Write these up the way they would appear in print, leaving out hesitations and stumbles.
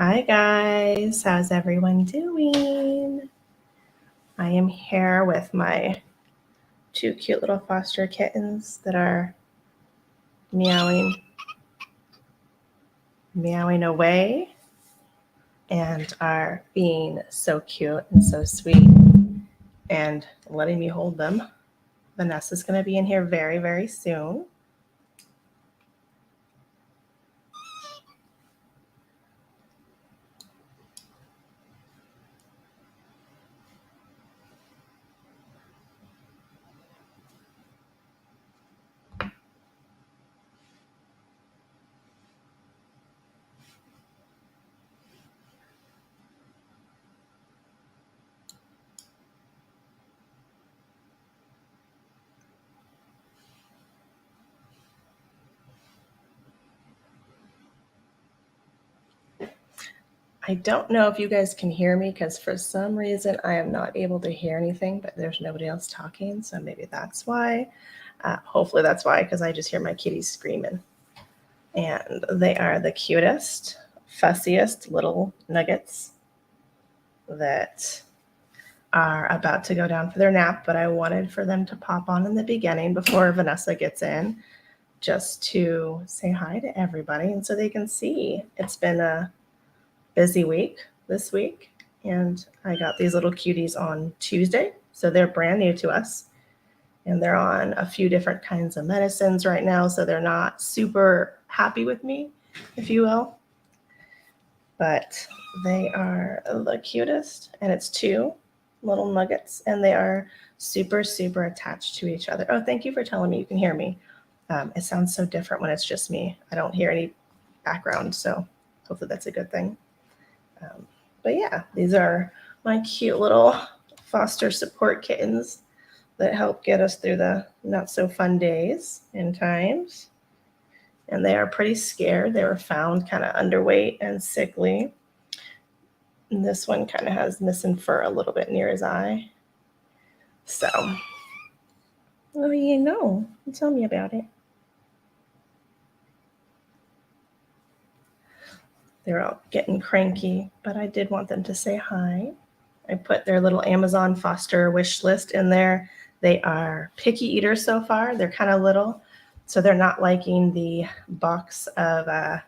Hi guys, how's everyone doing? I am here with my two cute little foster kittens that are meowing away and are being so cute and so sweet and letting me hold them. Vanessa's going to be in here very, very soon. I don't know if you guys can hear me because for some reason I am not able to hear anything, but there's nobody else talking, so maybe that's why. Hopefully that's why, because I just hear my kitties screaming. And they are the cutest, fussiest little nuggets that are about to go down for their nap, but I wanted for them to pop on in the beginning before Vanessa gets in, just to say hi to everybody and so they can see. It's been a busy week this week, and I got these little cuties on Tuesday, so they're brand new to us. And they're on a few different kinds of medicines right now, so they're not super happy with me, if you will. But they are the cutest, and it's two little nuggets, and they are super, super attached to each other. Oh, thank you for telling me you can hear me. It sounds so different when it's just me. I don't hear any background, so hopefully that's a good thing. But yeah, these are my cute little foster support kittens that help get us through the not so fun days and times. And they are pretty scared. They were found kind of underweight and sickly. And this one kind of has missing fur a little bit near his eye. So, tell me about it. They're all getting cranky, but I did want them to say hi. I put their little Amazon foster wish list in there. They are picky eaters so far. They're kind of little, so they're not liking the box of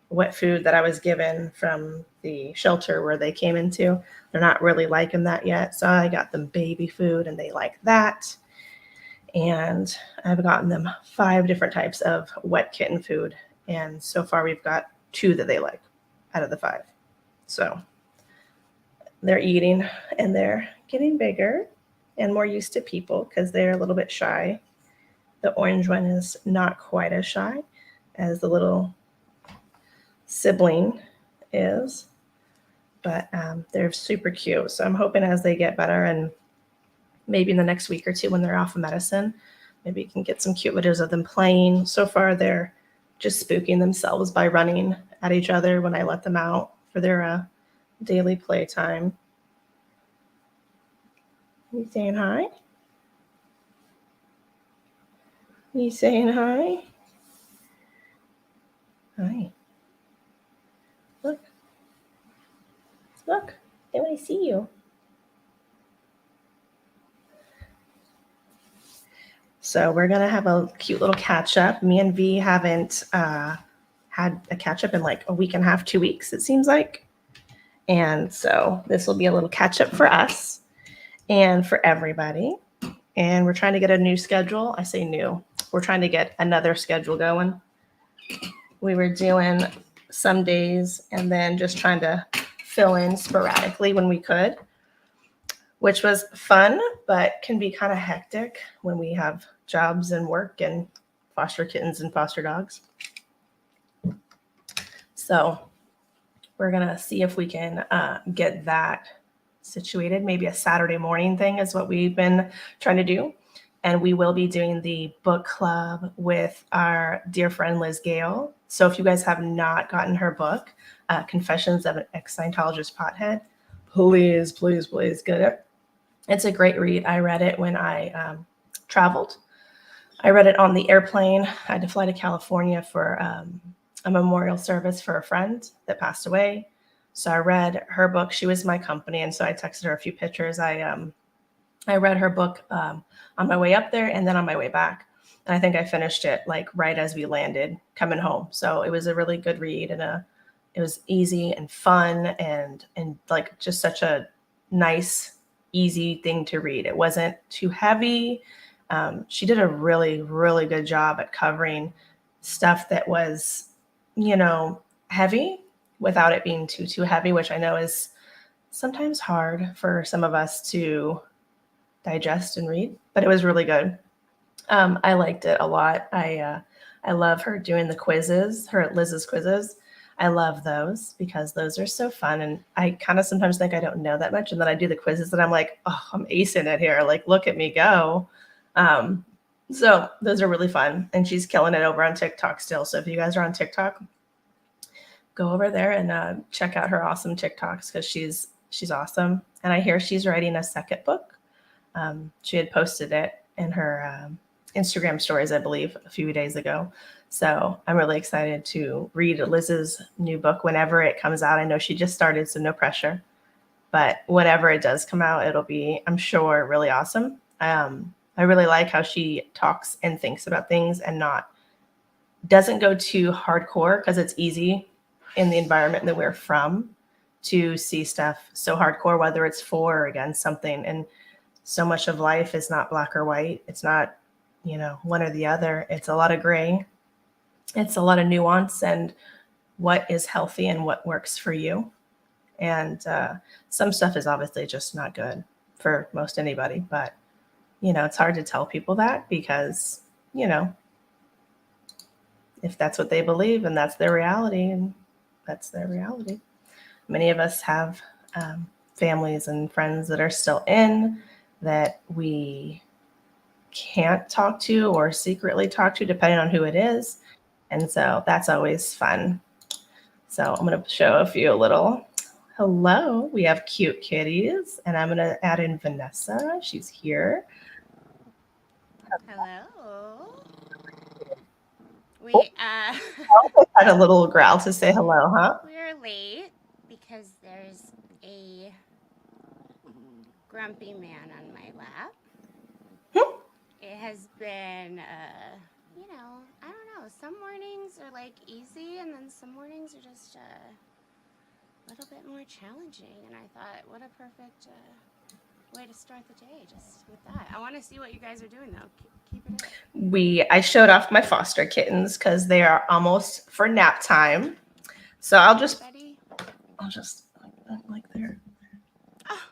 wet food that I was given from the shelter where they came into. They're not really liking that yet, so I got them baby food, and they like that. And I've gotten them 5 different types of wet kitten food, and so far we've got 2 that they like out of the 5. So they're eating, and they're getting bigger and more used to people because they're a little bit shy. The orange one is not quite as shy as the little sibling is, but they're super cute. So I'm hoping as they get better, and maybe in the next week or 2 when they're off of medicine, maybe you can get some cute videos of them playing. So far, they're just spooking themselves by running at each other when I let them out for their daily playtime. You saying hi? You saying hi? Hi. Look. Look. They want to see you. So we're going to have a cute little catch up. Me and V haven't had a catch up in like a week and a half, 2 weeks, it seems like. And so this will be a little catch up for us and for everybody. And we're trying to get a new schedule. I say new. We're trying to get another schedule going. We were doing some days and then just trying to fill in sporadically when we could, which was fun, but can be kind of hectic when we have jobs and work and foster kittens and foster dogs. So we're going to see if we can get that situated. Maybe a Saturday morning thing is what we've been trying to do. And we will be doing the book club with our dear friend Liz Gale. So if you guys have not gotten her book, Confessions of an Ex-Scientologist Pothead, please, please, please get it. It's a great read. I read it when I traveled. I read it on the airplane. I had to fly to California for a memorial service for a friend that passed away. So I read her book. She was my company, and so I texted her a few pictures. I read her book on my way up there and then on my way back. And I think I finished it like right as we landed coming home. So it was a really good read, and it was easy and fun, and like just such a nice, easy thing to read. It wasn't too heavy. She did a really, really good job at covering stuff that was, heavy without it being too heavy, which I know is sometimes hard for some of us to digest and read, but it was really good. I liked it a lot. I love her doing the quizzes, her Liz's quizzes. I love those because those are so fun. And I kind of sometimes think I don't know that much. And then I do the quizzes and I'm like, oh, I'm acing it here. Like, look at me go. So those are really fun. And she's killing it over on TikTok still. So if you guys are on TikTok, go over there and check out her awesome TikToks because she's awesome. And I hear she's writing a second book. She had posted it in her Instagram stories, I believe, a few days ago. So I'm really excited to read Liz's new book whenever it comes out. I know she just started, so no pressure. But whenever it does come out, it'll be, I'm sure, really awesome. I really like how she talks and thinks about things and doesn't go too hardcore, because it's easy in the environment that we're from to see stuff so hardcore, whether it's for or against something. And so much of life is not black or white. It's not, one or the other. It's a lot of gray. It's a lot of nuance and what is healthy and what works for you. And some stuff is obviously just not good for most anybody. But, it's hard to tell people that because, if that's what they believe and that's their reality, and that's their reality. Many of us have families and friends that are still in that we can't talk to or secretly talk to, depending on who it is. And so that's always fun. So I'm going to show a few little hello. We have cute kitties, and I'm going to add in Vanessa. She's here. Hello. Oh, had a little growl to say hello, huh? We're late because there's a grumpy man on my lap. It has been, I don't know. Some mornings are like easy, and then some mornings are just a little bit more challenging. And I thought, what a perfect way to start the day, just with that. I want to see what you guys are doing though. Keep it up. I showed off my foster kittens because they are almost for nap time. So I'll just like there. Oh.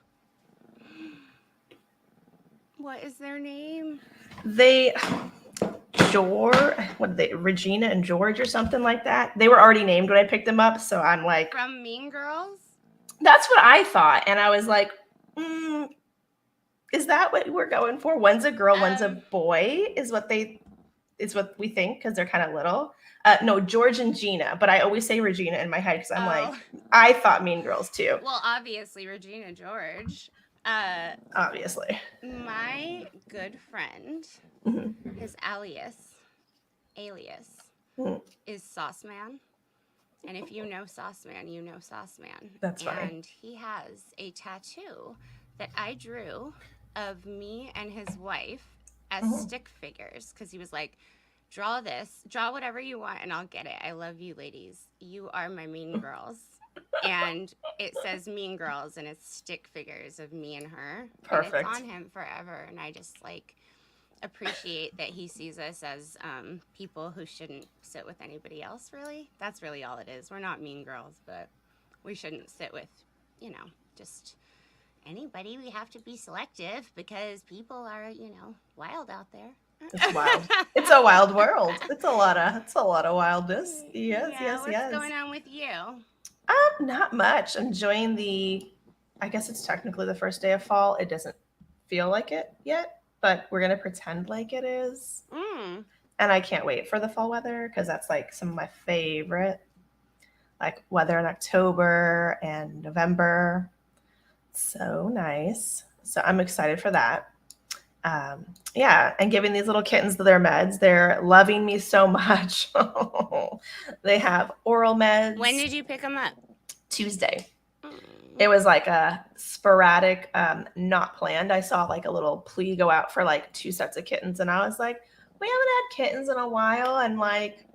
What is their name? Regina and George or something like that. They were already named when I picked them up. So I'm like, from Mean Girls? That's what I thought. And I was like, is that what we're going for? One's a girl, one's a boy, is what we think, because they're kind of little. No, George and Gina, but I always say Regina in my head because I'm like, I thought Mean Girls too. Well, obviously Regina George. Obviously. My good friend, his alias, is Sauce Man. And if you know Sauce Man, you know Sauce Man. That's funny. And he has a tattoo that I drew of me and his wife as stick figures, because he was like, draw whatever you want and I'll get it. I love you ladies. You are my mean girls. And it says Mean Girls, and it's stick figures of me and her. Perfect. And it's on him forever. And I just appreciate that he sees us as people who shouldn't sit with anybody else, really. That's really all it is. We're not mean girls, but we shouldn't sit with, just anybody. We have to be selective because people are, wild out there. It's wild. It's a wild world. It's a lot of wildness. Yes. What's going on with you? Not much. Enjoying I guess it's technically the first day of fall. It doesn't feel like it yet, but we're gonna pretend like it is. And I can't wait for the fall weather, because that's like some of my favorite weather in October and November. So nice. So I'm excited for that. And giving these little kittens their meds. They're loving me so much. They have oral meds. When did you pick them up? Tuesday. Mm. It was like a sporadic, not planned. I saw like a little plea go out for like 2 sets of kittens, and I was like, we haven't had kittens in a while, and like,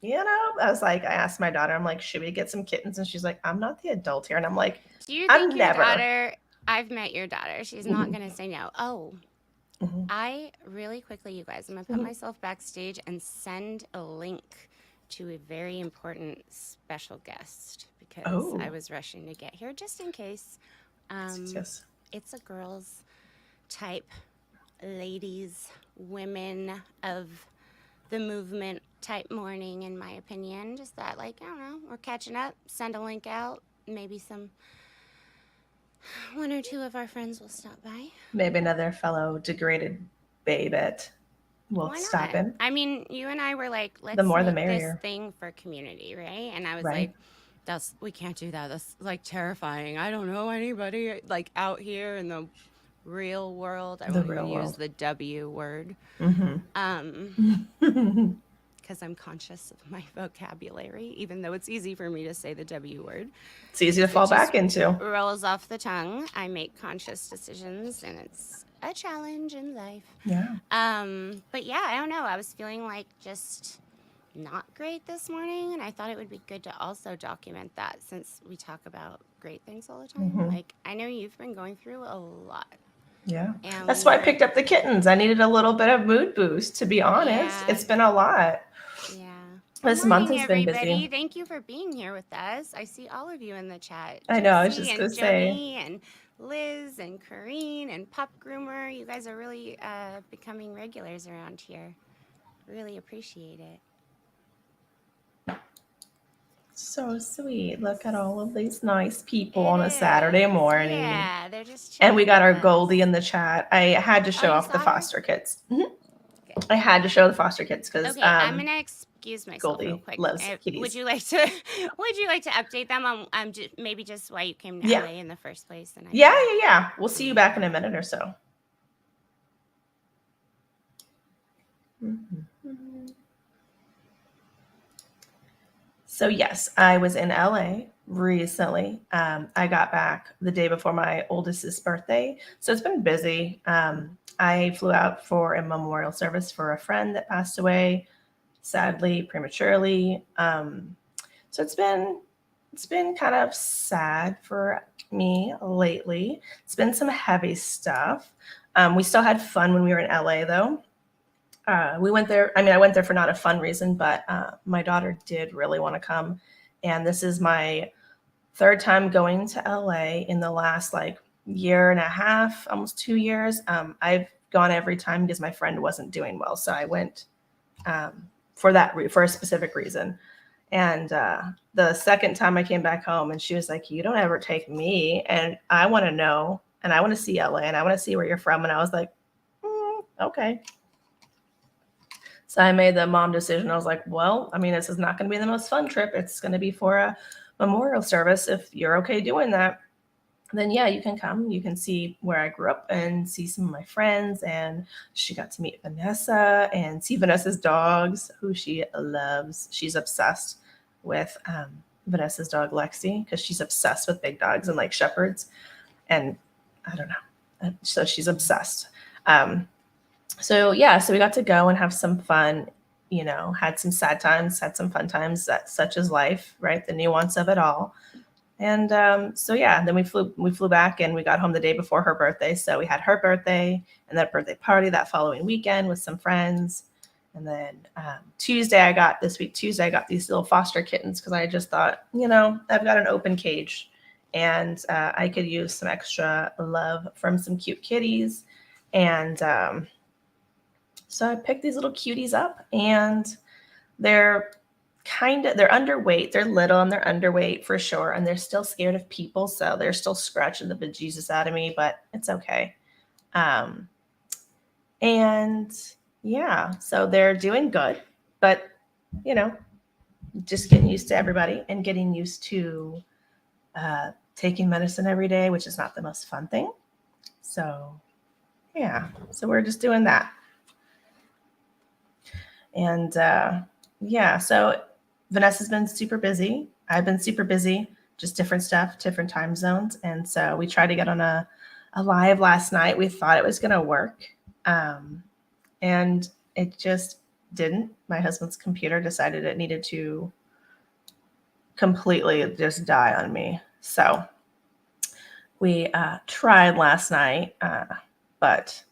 I was like, I asked my daughter, I'm like, should we get some kittens? And she's like, I'm not the adult here, and I'm like, Do you I'm think your never. daughter? I've met your daughter. She's not gonna say no. Oh, Mhm. I really quickly, you guys, I'm gonna put myself backstage and send a link to a very important special guest because I Oh, was rushing to get here just in case. yes. It's a girls type, ladies, women of the movement type morning, in my opinion. Just that, like, I don't know, we're catching up. Send a link out. Maybe one or two of our friends will stop by. Maybe another fellow degraded babette will Why stop not? in. I mean, you and I were like, The let's more the make this merrier. thing for community, right? And I was Right. like, we can't do that. That's like terrifying. I don't know anybody like out here in the real world. I The won't real even use world. the W word. Mm-hmm. Because I'm conscious of my vocabulary, even though it's easy for me to say the W word. It's easy to fall back into. Rolls off the tongue. I make conscious decisions, and it's a challenge in life. Yeah. But yeah, I don't know. I was feeling like just not great this morning, and I thought it would be good to also document that since we talk about great things all the time. Mhm. Like, I know you've been going through a lot. Yeah. And That's why I picked up the kittens. I needed a little bit of mood boost, to be honest. Yeah. It's been a lot. Yeah. This Good month morning, has been everybody. busy. Thank you for being here with us. I see all of you in the chat. I know, I was Josie just and gonna say. Joni and Liz and Corrine and Pup Groomer. You guys are really becoming regulars around here. Really appreciate it. So sweet. Look at all of these nice people It on a Saturday is. morning. Yeah, they're just And we chilling got our with us. Goldie in the chat. I had to show you off the saw her? foster kids. I had to show the foster kids because Okay, I'm gonna excuse myself real Goldie quick. loves kitties. Would you like to update them on maybe just why you came to Yeah. LA in the first place? And Yeah. We'll see you back in a minute or so. So yes, I was in LA recently. I got back the day before my oldest's birthday, so it's been busy. I flew out for a memorial service for a friend that passed away, sadly, prematurely. So it's been kind of sad for me lately. It's been some heavy stuff. We still had fun when we were in LA though. We went there. I mean, I went there for not a fun reason, but my daughter did really want to come. And this is my third time going to LA in the last like year and a half, almost 2 years. I've gone every time because my friend wasn't doing well. So I went for a specific reason. And the second time I came back home and she was like, you don't ever take me. And I want to know, and I want to see LA and I want to see where you're from. And I was like, okay. So I made the mom decision. I was like, well, I mean, this is not going to be the most fun trip. It's going to be for a memorial service. If you're okay doing that, then yeah, you can come. You can see where I grew up and see some of my friends. And she got to meet Vanessa and see Vanessa's dogs, who she loves. She's obsessed with Vanessa's dog, Lexi, because she's obsessed with big dogs and like shepherds. And I don't know. So she's obsessed. So we got to go and have some fun, had some sad times, had some fun times. That such is life, right? The nuance of it all. And then we flew back and we got home the day before her birthday. So we had her birthday and that birthday party that following weekend with some friends. And then Tuesday I got these little foster kittens because I just thought, I've got an open cage and I could use some extra love from some cute kitties. And so I picked these little cuties up and they're underweight. They're little and they're underweight for sure. And they're still scared of people. So they're still scratching the bejesus out of me, but it's okay. So they're doing good, but just getting used to everybody and getting used to taking medicine every day, which is not the most fun thing. So we're just doing that. And so Vanessa's been super busy. I've been super busy. just different stuff, different time zones. And so we tried to get on a live last night. We thought it was going to work. And it just didn't. My husband's computer decided it needed to completely just die on me. So we tried last night, but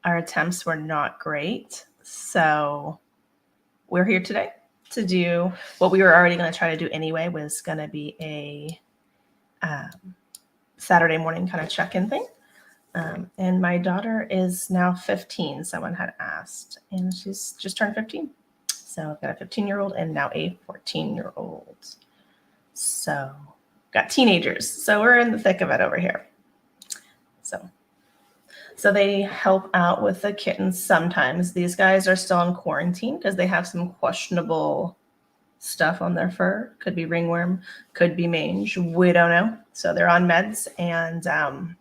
our attempts were not great. So we're here today to do what we were already going to try to do anyway, was going to be a Saturday morning kind of check-in thing. And my daughter is now 15, someone had asked, and she's just turned 15. So I've got a 15-year-old and now a 14-year-old. So got teenagers. So we're in the thick of it over here. So they help out with the kittens sometimes. These guys are still in quarantine because they have some questionable stuff on their fur. Could be ringworm, could be mange. We don't know. So they're on meds. And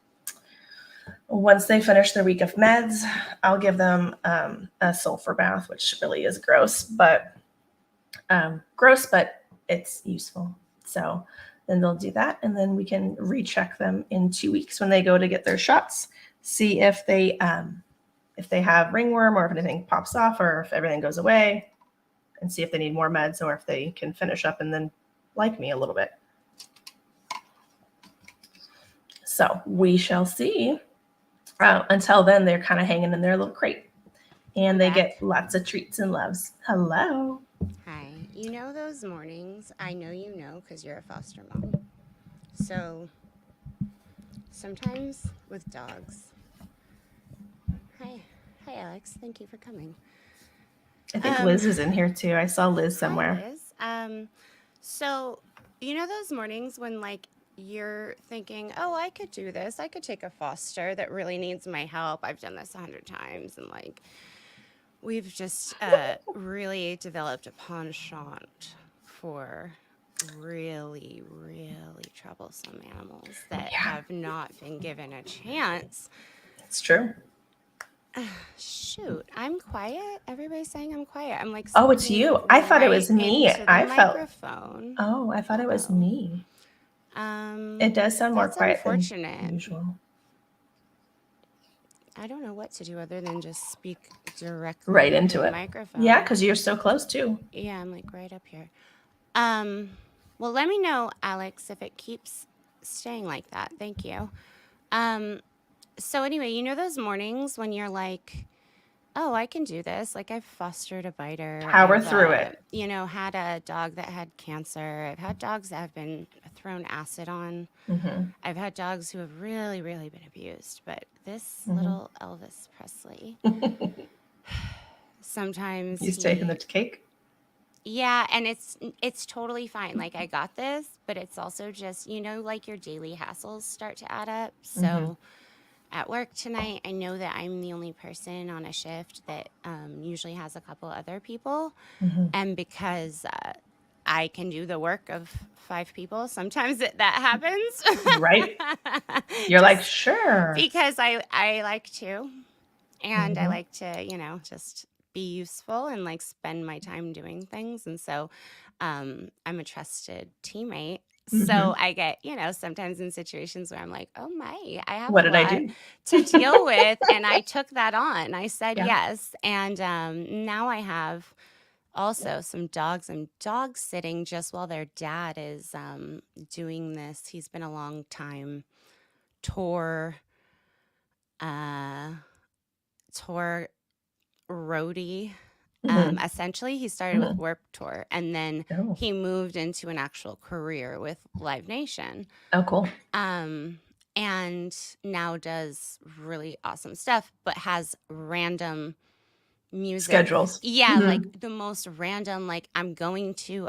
once they finish their week of meds, I'll give them a sulfur bath, which really is gross, but it's useful. So then they'll do that. And then we can recheck them in 2 weeks when they go to get their shots. See if they have ringworm, or if anything pops off, or if everything goes away, and see if they need more meds, or if they can finish up and then like me a little bit. So we shall see. Until then, they're kind of hanging in their little crate, and they get lots of treats and loves. Hello. Hi. You know those mornings? I know you know because you're a foster mom. So sometimes with dogs. Hi, Alex. Thank you for coming. I think Liz is in here too. I saw Liz somewhere. Hi, Liz. So you know those mornings when like you're thinking, oh, I could do this. I could take a foster that really needs my help. I've done this 100 times, and like we've just really developed a penchant for really, really troublesome animals that have not been given a chance. It's true. Shoot, I'm quiet. Everybody's saying I'm quiet. I'm like, oh, it's you. I thought it was me. I felt. Oh, I thought it was me. It does sound more quiet than usual. I don't know what to do other than just speak directly right into the it. Microphone. Yeah, because you're so close too. Yeah, I'm like right up here. Well, let me know, Alex, if it keeps staying like that. Thank you. So anyway, you know those mornings when you're like, oh, I can do this. Like I've fostered a biter. Power through it. You know, had a dog that had cancer. I've had dogs that have been thrown acid on. Mm-hmm. I've had dogs who have really, really been abused. But this little Elvis Presley, sometimes he's taking the cake. Yeah, and it's totally fine. Like I got this, but it's also just, you know, like your daily hassles start to add up. So at work tonight, I know that I'm the only person on a shift that usually has a couple other people. And because I can do the work of 5 people, sometimes that happens. Right. You're like, sure. Because I like to. And I like to, you know, just be useful and like spend my time doing things. And so I'm a trusted teammate. So I get, you know, sometimes in situations where I'm like, oh my, I have what a did lot I do to deal with. And I took that on. I said yes. And now I have also some dogs. I'm dog sitting just while their dad is doing this. He's been a long time tour roadie. Essentially, he started with Warped Tour, and then he moved into an actual career with Live Nation. Oh, cool. And now does really awesome stuff, but has random music schedules. Yeah, like the most random. Like I'm going to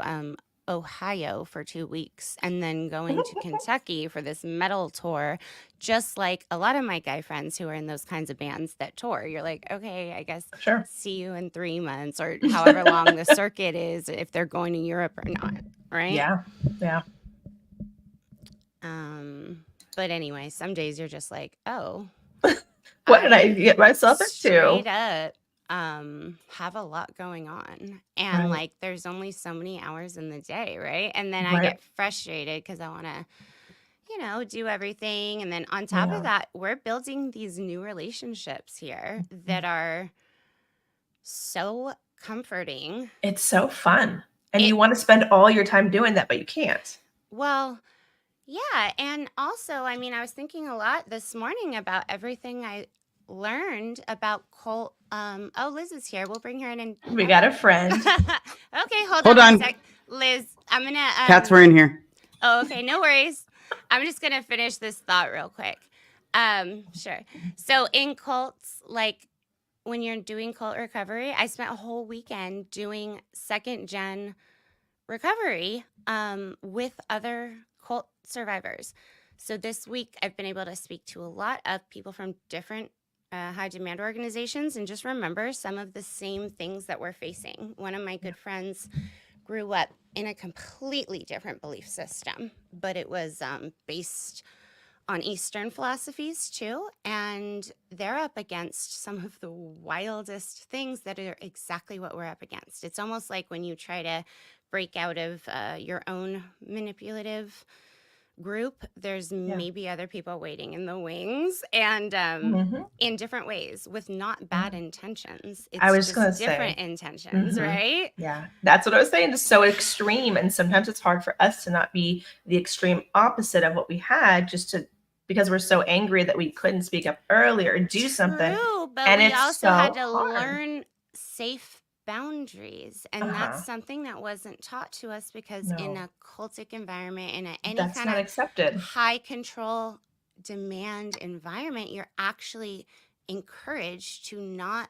Ohio for 2 weeks and then going to Kentucky for this metal tour, just like a lot of my guy friends who are in those kinds of bands that tour. You're like, okay, I guess see you in 3 months or however long the circuit is, if they're going to Europe or not, right? Yeah. But anyway, some days you're just like, oh, what did I get myself into? Straight up, have a lot going on. And Right. like there's only so many hours in the day, right? And then I Right. get frustrated because I want to, do everything. And then on top of Yeah. that, we're building these new relationships here that are so comforting. It's so fun. And It you want to spend all your time doing that, but you can't. Well, yeah, and also, I mean, I was thinking a lot this morning about everything I learned about cult. Oh, Liz is here. We'll bring her in. We got a friend. Okay, hold Hold on one on. sec, Liz. I'm gonna. Cats were in here. Oh, okay, no worries. I'm just gonna finish this thought real quick. Sure. So in cults, like when you're doing cult recovery, I spent a whole weekend doing second gen recovery with other cult survivors. So this week, I've been able to speak to a lot of people from different high demand organizations and just remember some of the same things that we're facing. One of my good friends grew up in a completely different belief system, but it was based on Eastern philosophies too. And they're up against some of the wildest things that are exactly what we're up against. It's almost like when you try to break out of your own manipulative group, there's maybe other people waiting in the wings and in different ways with not bad intentions. It's I was just just gonna different say. intentions, right? Yeah, that's what I was saying. Just so extreme, and sometimes it's hard for us to not be the extreme opposite of what we had, because we're so angry that we couldn't speak up earlier or do something. True, but And we it's also had so to hard. learn safe boundaries. And that's something that wasn't taught to us because in No, a cultic environment, in any that's kind not of accepted. high control demand environment, you're actually encouraged to not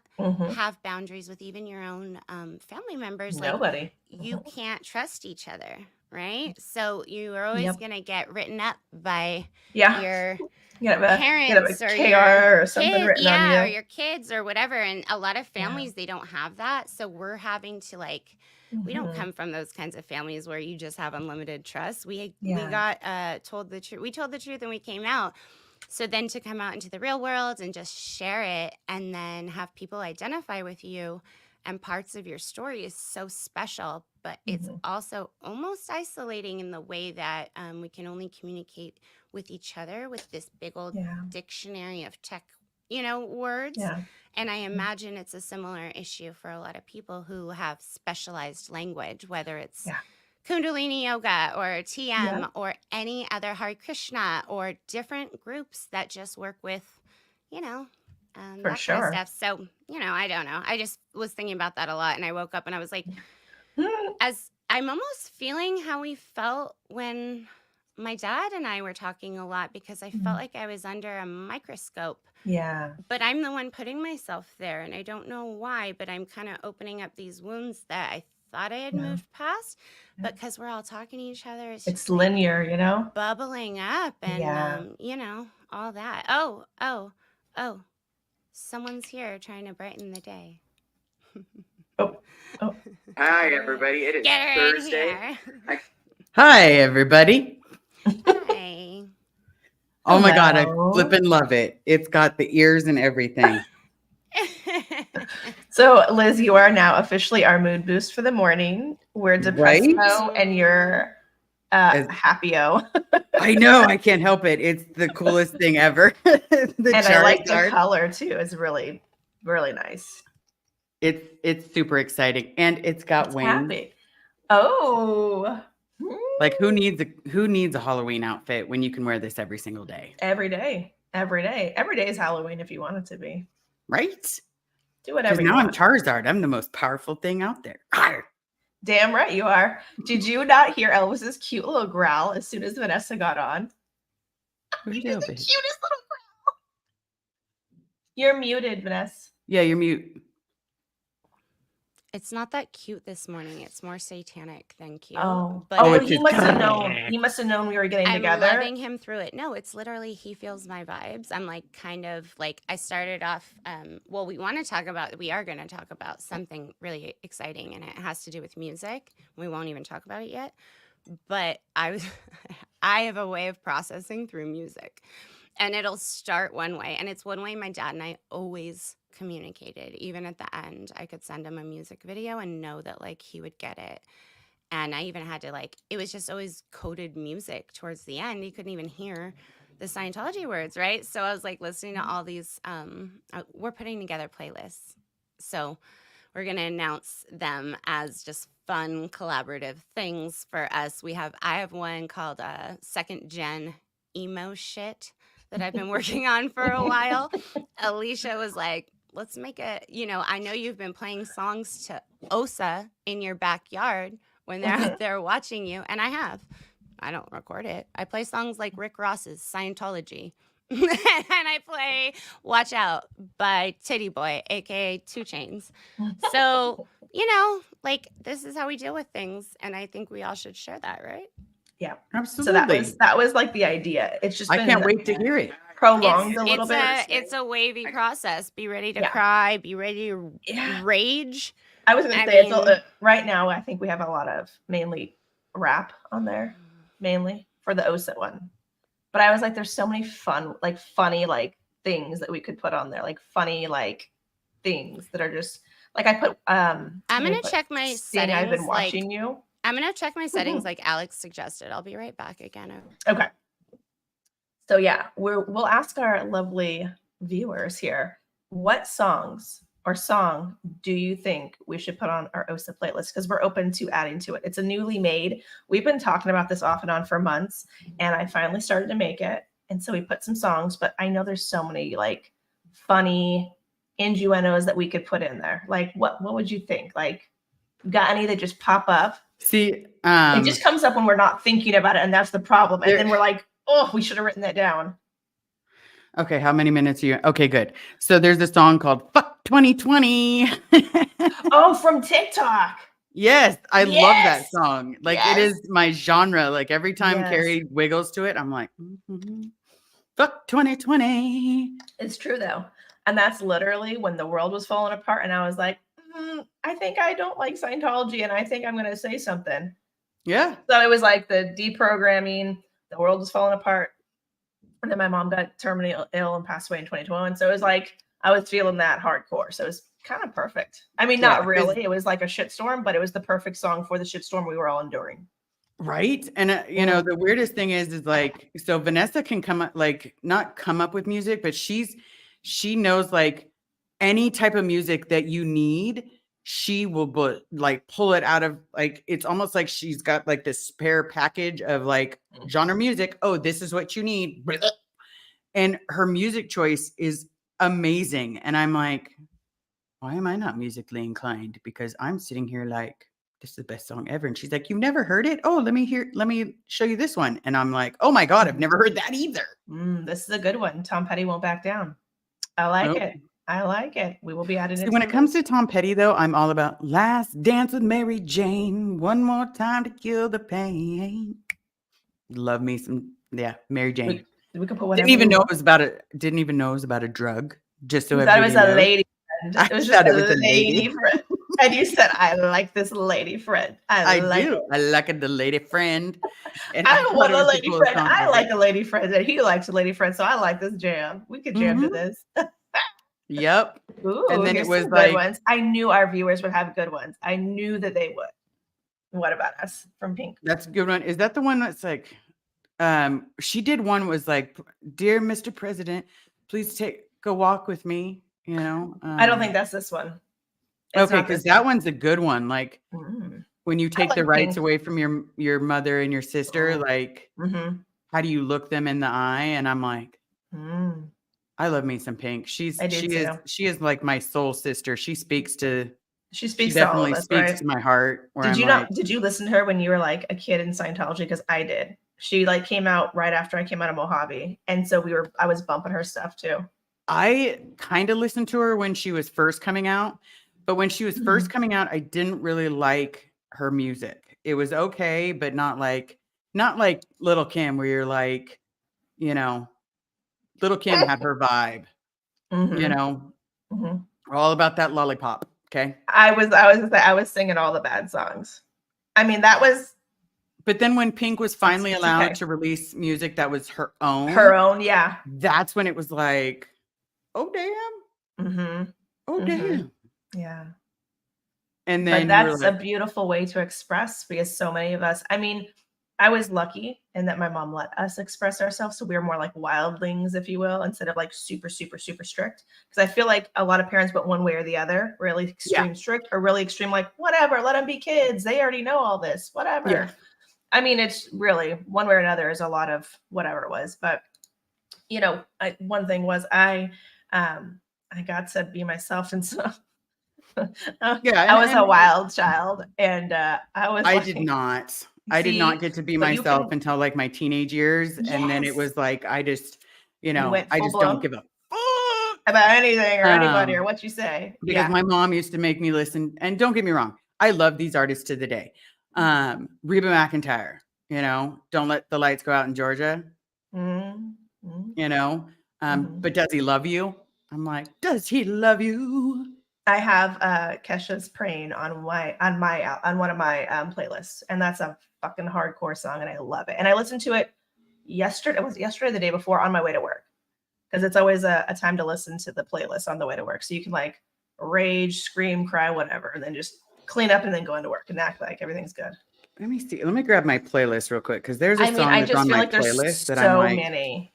have boundaries with even your own family members. Like Nobody. you can't trust each other, right? So you are always Yep. going to get written up by Yeah. your You gotta have parents a or KR your or something kid, written on or you. your kids or whatever. And a lot of families, they don't have that. So we're having to we don't come from those kinds of families where you just have unlimited trust. We got told the truth. We told the truth and we came out. So then to come out into the real world and just share it and then have people identify with you and parts of your story is so special, but it's also almost isolating in the way that we can only communicate with each other with this big old dictionary of tech, words. Yeah. And I imagine it's a similar issue for a lot of people who have specialized language, whether it's Kundalini yoga or TM or any other Hare Krishna or different groups that just work with, For that sure. kind of stuff. So, I don't know. I just was thinking about that a lot. And I woke up and I was like, as I'm almost feeling how we felt when my dad and I were talking a lot, because I felt like I was under a microscope. Yeah. But I'm the one putting myself there. And I don't know why, but I'm kind of opening up these wounds that I thought I had moved past. But because we're all talking to each other, it's just linear, bubbling up and, all that. Oh, someone's here trying to brighten the day. Oh. Hi, everybody. It is Get her Thursday. in here. Hi, everybody. Hi. Oh my God, I Hello. flippin' love it. It's got the ears and everything. So, Liz, you are now officially our mood boost for the morning. We're depresso Right? and you're happy-o. I know, I can't help it. It's the coolest thing ever. The And I like the Charizard. color too. It's really, really nice. It's super exciting. And it's got wings. Happy. Oh. Like who needs a Halloween outfit when you can wear this every single day? Every day. Every day. Every day is Halloween if you want it to be. Right? Do whatever Because you now I'm want. Charizard. I'm the most powerful thing out there. Arr! Damn right you are. Did you not hear Elvis's cute little growl as soon as Vanessa got on? Where'd He's the Elvis? cutest little growl. You're muted, Vanessa. Yeah, you're mute. It's not that cute this morning. It's more satanic than cute. Oh, but well, it's he just must have kinda- known. He must have known we were getting I'm together. loving him through it. No, it's literally he feels my vibes. I'm like kind of like I started off. Well, we are going to talk about something really exciting, and it has to do with music. We won't even talk about it yet. But I have a way of processing through music, and it'll start one way, and it's one way my dad and I always communicated. Even at the end, I could send him a music video and know that like he would get it. And I even had to like, it was just always coded music towards the end. You couldn't even hear the Scientology words, right? So I was like listening to all these, we're putting together playlists. So we're going to announce them as just fun collaborative things for us. I have one called Second Gen Emo Shit that I've been working on for a while. Elysia was like, let's make it, I know you've been playing songs to Osa in your backyard when they're out there watching you. And I have. I don't record it. I play songs like Rick Ross's Scientology. And I play Watch Out by Titty Boy, aka 2 Chainz. So, like this is how we deal with things. And I think we all should share that, right? Yeah. Absolutely. So that was like the idea. It's just I can't wait to hear it. Prolonged a little bit. It's a wavy process. Be ready to cry. Be ready to rage. I was going to say, right now, I think we have a lot of mainly rap on there, mainly for the OSA one. But I was like, there's so many funny, like things that we could put on there, like funny, like things that are just like I put. I'm going to check my settings. I've been watching you. I'm going to check my settings like Alex suggested. I'll be right back again. Okay. So yeah, we'll ask our lovely viewers here, what songs or song do you think we should put on our OSA playlist? Because we're open to adding to it. It's a newly made. We've been talking about this off and on for months, and I finally started to make it. And so we put some songs, but I know there's so many like funny innuendos that we could put in there. Like what would you think? Like, got any that just pop up? See, it just comes up when we're not thinking about it, and that's the problem. And then we're like, oh, we should have written that down. Okay, how many minutes are you? Okay, good. So there's a song called Fuck 2020. Oh, from TikTok. Yes, I love that song. Like it is my genre. Like every time Carrie wiggles to it, I'm like, Fuck 2020. It's true though. And that's literally when the world was falling apart. And I was like, I think I don't like Scientology, and I think I'm going to say something. Yeah. So it was like the deprogramming, the world was falling apart. And then my mom got terminally ill and passed away in 2021. So it was like, I was feeling that hardcore. So it was kind of perfect. I mean, not really. It was like a shitstorm, but it was the perfect song for the shitstorm we were all enduring. Right. And, the weirdest thing is like, so Vanessa can not come up with music, but she knows like any type of music that you need. She will pull it out of like, it's almost like she's got like this spare package of like genre music. Oh, this is what you need. And her music choice is amazing. And I'm like, why am I not musically inclined? Because I'm sitting here like, this is the best song ever. And she's like, you've never heard it? Oh, let me show you this one. And I'm like, oh my God, I've never heard that either. This is a good one. Tom Petty Won't Back Down. I like it. I like it. We will be adding it. When it comes to Tom Petty, though, I'm all about Last Dance with Mary Jane. One more time to kill the pain. Love me some, Mary Jane. We could put didn't even know it was about a drug. Just so that was a lady friend. It was just a lady friend. And you said, I like this lady friend. I do. I like the lady friend. And I want a lady friend. I like a lady friend. And he likes a lady friend. So I like this jam. We could jam to this. Yep. Ooh, and then it was like, ones. I knew our viewers would have good ones. I knew that they would. What about us from Pink? That's a good one. Is that the one that's like, she did one was like, dear Mr. President, please take a walk with me. I don't think that's this one. Okay, because that one's a good one. Like when you take the rights away from your mother and your sister, like how do you look them in the eye? And I'm like, I love me some Pink. She is like my soul sister. She definitely to all of us, speaks to my heart. Did you listen to her when you were like a kid in Scientology? Because I did. She like came out right after I came out of Mojave. And so I was bumping her stuff too. I kind of listened to her when she was first coming out, but when she was first coming out, I didn't really like her music. It was okay, but not like Little Kim, where you're like, Little Kim had her vibe, all about that lollipop. Okay. I was singing all the bad songs. I mean, that was. But then when Pink was finally allowed to release music that was her own. Her own, yeah. That's when it was like, oh, damn. Oh, Mhm. damn. Yeah. And But then you were that's a like, beautiful way to express because so many of us, I mean, I was lucky in that my mom let us express ourselves. So we were more like wildlings, if you will, instead of like super, super, super strict. Because I feel like a lot of parents went one way or the other, really yeah, extreme strict or really extreme, like, whatever, let them be kids. They already know all this, yeah. whatever. I mean, it's really one way or another is a lot of whatever it was. But, one thing was I got to be myself. And so Yeah, I was a and wild child, and I was I did like, not. I did not see, get to be but you myself can, until like my teenage years, and then it yes, was like I just, you went I full just don't blown give a fuck. about anything or anybody or Um, what you say. because Yeah. my mom used to make me listen, and don't get me wrong, I love these artists to the day. Reba McEntire, Don't Let the Lights Go Out in Georgia, Mm-hmm. but does he love you? I'm like, does he love you? I have Kesha's "Praying" on one of my playlists, and that's a fucking hardcore song, and I love it. And I listened to it yesterday. It was yesterday, the day before, on my way to work, because it's always a time to listen to the playlist on the way to work, so you can like rage, scream, cry, whatever, and then just clean up and then go into work and act like everything's good. Let me see. Let me grab my playlist real quick because there's a I mean, song I that's just on feel my like there's playlist that I'm so like, many.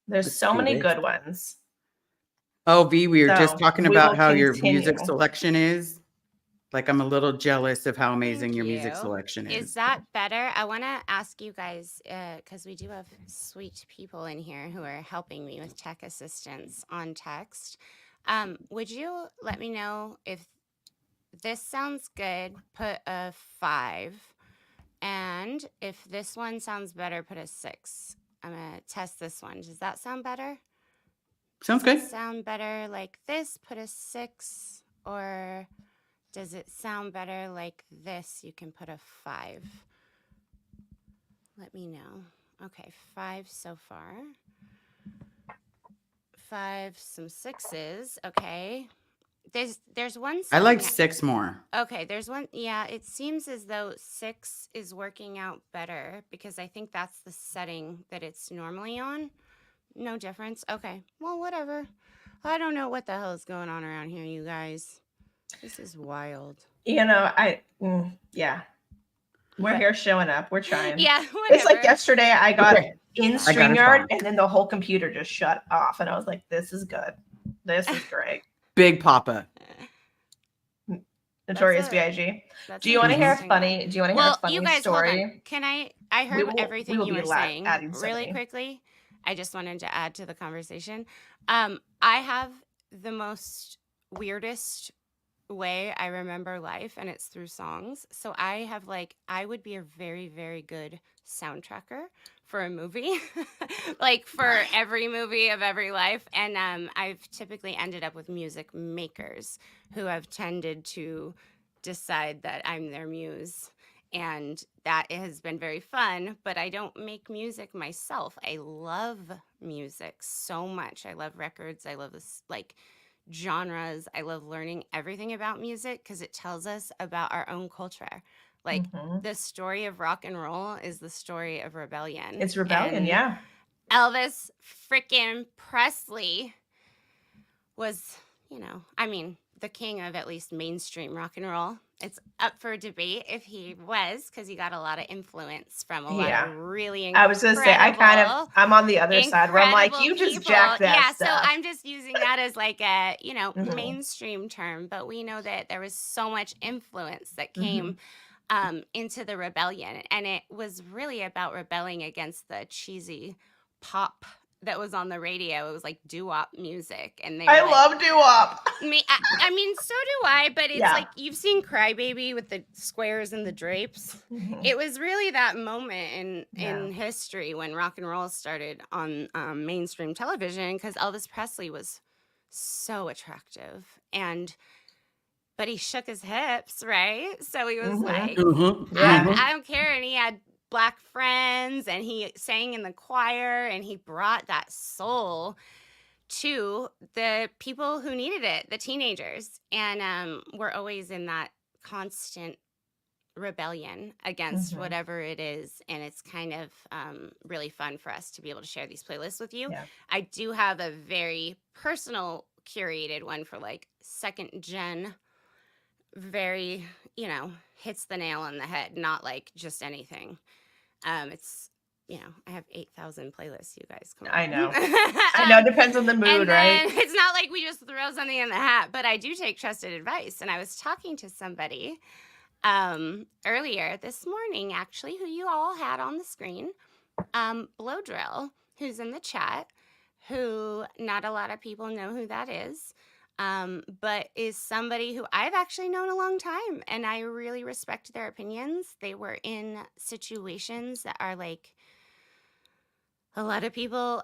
There's let's so do many this. good ones. Oh, V, we were just So talking we will about how your continue. music selection is. Like, I'm a little jealous of how amazing Thank your music you. selection Is is. that better? I want to ask you guys, because we do have sweet people in here who are helping me with tech assistance on text. Would you let me know if this sounds good? Put a 5. And if this one sounds better, put a 6. I'm going to test this one. Does that sound better? Sounds Does it good. sound better like this? Put a 6. Or does it sound better like this? You can put a 5. Let me know. Okay, 5 so far. 5, some 6s. Okay. There's one I like setting. 6 more. Okay, there's one. Yeah, it seems as though 6 is working out better because I think that's the setting that it's normally on. No difference. Okay. Well, whatever. I don't know what the hell is going on around here, you guys. This is wild. Yeah. We're But- here showing up. We're trying. Yeah, whatever. It's like yesterday I got Okay. in I got a StreamYard song. and then the whole computer just shut off. And I was like, this is good. This is great. Big Papa. Notorious That's B.I.G. That's Do you an want to hear a interesting one. funny? Do you want to hear a Well, funny you guys, story? hold on. Can I heard We everything will you be were saying adding so really many. quickly. I just wanted to add to the conversation. I have the most weirdest way I remember life, and it's through songs. So I would be a very, very good soundtracker for a movie, like for every movie of every life. And I've typically ended up with music makers who have tended to decide that I'm their muse. And that has been very fun, but I don't make music myself. I love music so much. I love records. I love this, like, genres. I love learning everything about music because it tells us about our own culture. Like, the story of rock and roll is the story of rebellion. It's rebellion, And yeah. Elvis freaking Presley was, the king of at least mainstream rock and roll. It's up for debate if he was, because he got a lot of influence from a lot of really incredible. I was gonna say I'm on the other side where I'm like, you just jacked that stuff. So I'm just using that as like a Mhm. mainstream term, but we know that there was so much influence that came into the rebellion, and it was really about rebelling against the cheesy pop that was on the radio. It was like doo-wop music, and they I love doo-wop. I mean, so do I, but it's like, you've seen Crybaby with the squares and the drapes. It was really that moment in history when rock and roll started on mainstream television, because Elvis Presley was so attractive, but he shook his hips, right? So he was like, I don't care. And he had black friends, and he sang in the choir, and he brought that soul to the people who needed it, the teenagers. And we're always in that constant rebellion against whatever it is. And it's kind of really fun for us to be able to share these playlists with you. I do have a very personal curated one for like second gen, very, hits the nail on the head, not like just anything. It's, I have 8,000 playlists, you guys. Come on. I know. I know. It depends on the mood, and then right? It's not like we just throw something in the hat, but I do take trusted advice. And I was talking to somebody earlier this morning, actually, who you all had on the screen, Blow Drill, who's in the chat, who not a lot of people know who that is, but is somebody who I've actually known a long time, and I really respect their opinions. They were in situations that are like, a lot of people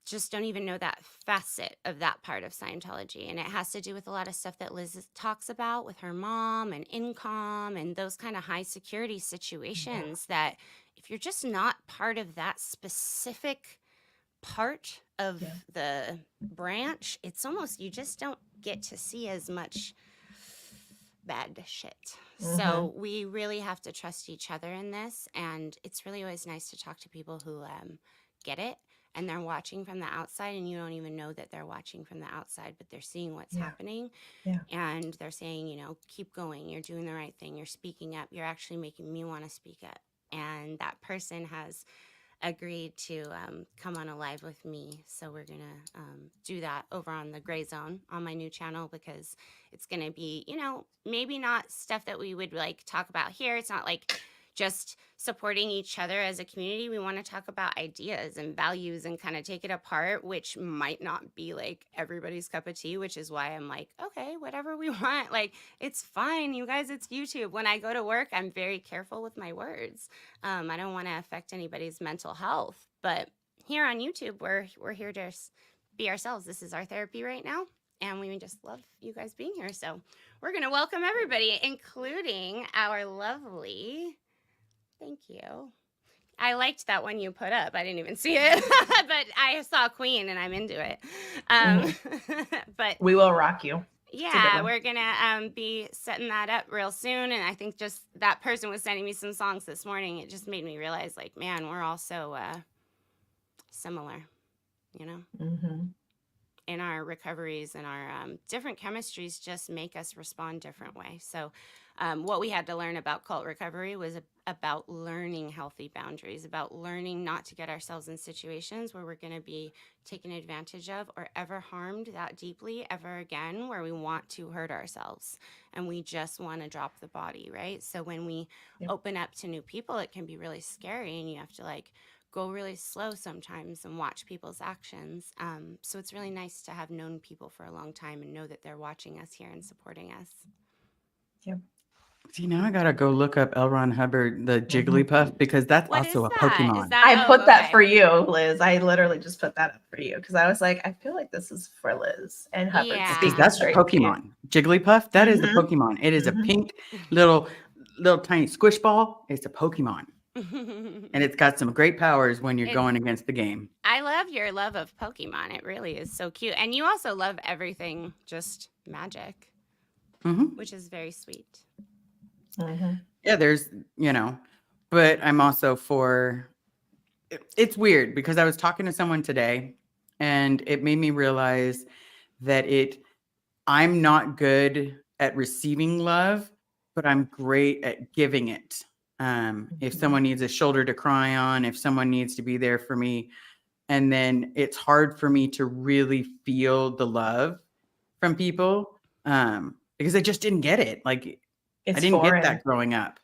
just don't even know that facet of that part of Scientology. And it has to do with a lot of stuff that Liz talks about with her mom and income and those kind of high security situations that if you're just not part of that specific part of the branch, it's almost, you just don't get to see as much bad shit. So we really have to trust each other in this. And it's really always nice to talk to people who get it and they're watching from the outside, and you don't even know that they're watching from the outside, but they're seeing what's happening. And they're saying, keep going, you're doing the right thing, you're speaking up, you're actually making me want to speak up. And that person has agreed to come on a live with me, so we're gonna do that over on the Gray Zone on my new channel, because it's gonna be, maybe not stuff that we would like talk about here. It's not like just supporting each other as a community. We want to talk about ideas and values and kind of take it apart, which might not be like everybody's cup of tea, which is why I'm like, okay, whatever we want. Like, it's fine, you guys, it's YouTube. When I go to work, I'm very careful with my words. I don't want to affect anybody's mental health. But here on YouTube, we're here to be ourselves. This is our therapy right now. And we just love you guys being here. So we're going to welcome everybody, including our lovely... Thank you. I liked that one you put up. I didn't even see it, but I saw Queen and I'm into it. But we will rock you. Yeah, we're going to be setting that up real soon. And I think just that person was sending me some songs this morning. It just made me realize, like, man, we're all so similar, in our recoveries and our different chemistries just make us respond different way. So what we had to learn about cult recovery was about learning healthy boundaries, about learning not to get ourselves in situations where we're going to be taken advantage of or ever harmed that deeply ever again, where we want to hurt ourselves and we just want to drop the body, right? So when we open up to new people, it can be really scary, and you have to like go really slow sometimes and watch people's actions. So it's really nice to have known people for a long time and know that they're watching us here and supporting us. Yep. See, now I gotta go look up L. Ron Hubbard, the Jigglypuff, because that's What also is a that? Pokemon. Is that, I put that for you, Liz. I literally just put that up for you because I was like, I feel like this is for Liz and Hubbard. Yeah. Speaking That's the straight. Pokemon. Jigglypuff, that is the Pokemon. It is a pink little tiny squish ball. It's a Pokemon. And it's got some great powers when you're going against the game. I love your love of Pokemon. It really is so cute. And you also love everything just magic, which is very sweet. Yeah, there's, but I'm also for, it's weird because I was talking to someone today and it made me realize that I'm not good at receiving love, but I'm great at giving it. If someone needs a shoulder to cry on, if someone needs to be there for me, and then it's hard for me to really feel the love from people because I just didn't get it. Like, I didn't get that growing up.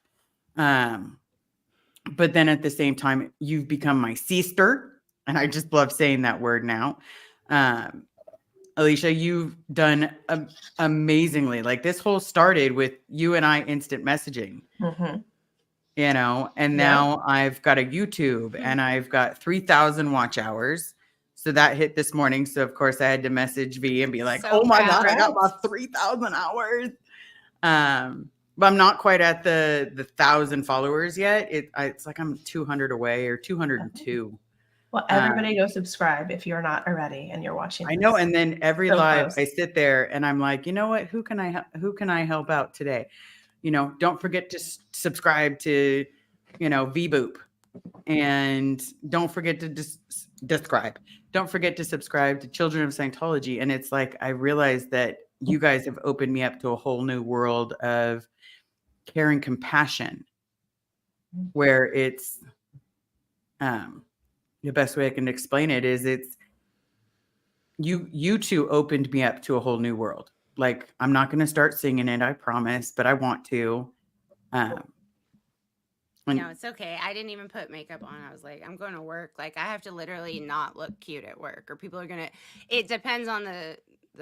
But then at the same time, you've become my sister, and I just love saying that word now. Elysia, you've done amazingly. Like, this whole started with you and I instant messaging, and now I've got a YouTube and I've got 3,000 watch hours. So that hit this morning. So of course I had to message V and be like, So oh my proud. God, I got my 3,000 hours. But I'm not quite at the 1,000 followers yet. It's like I'm 200 away or 202. Well, everybody go subscribe if you're not already and you're watching. I know. And then every live close. I sit there and I'm like, you know what? Who can I help out today? Don't forget to subscribe to, V Boop And don't forget to describe. Don't forget to subscribe to Children of Scientology. And it's like, I realized that you guys have opened me up to a whole new world of care and compassion, where it's, the best way I can explain it is it's, you two opened me up to a whole new world. Like, I'm not going to start singing it, I promise, but I want to. And No, it's okay. I didn't even put makeup on. I was like, I'm going to work. Like, I have to literally not look cute at work, or people are going to, it depends on the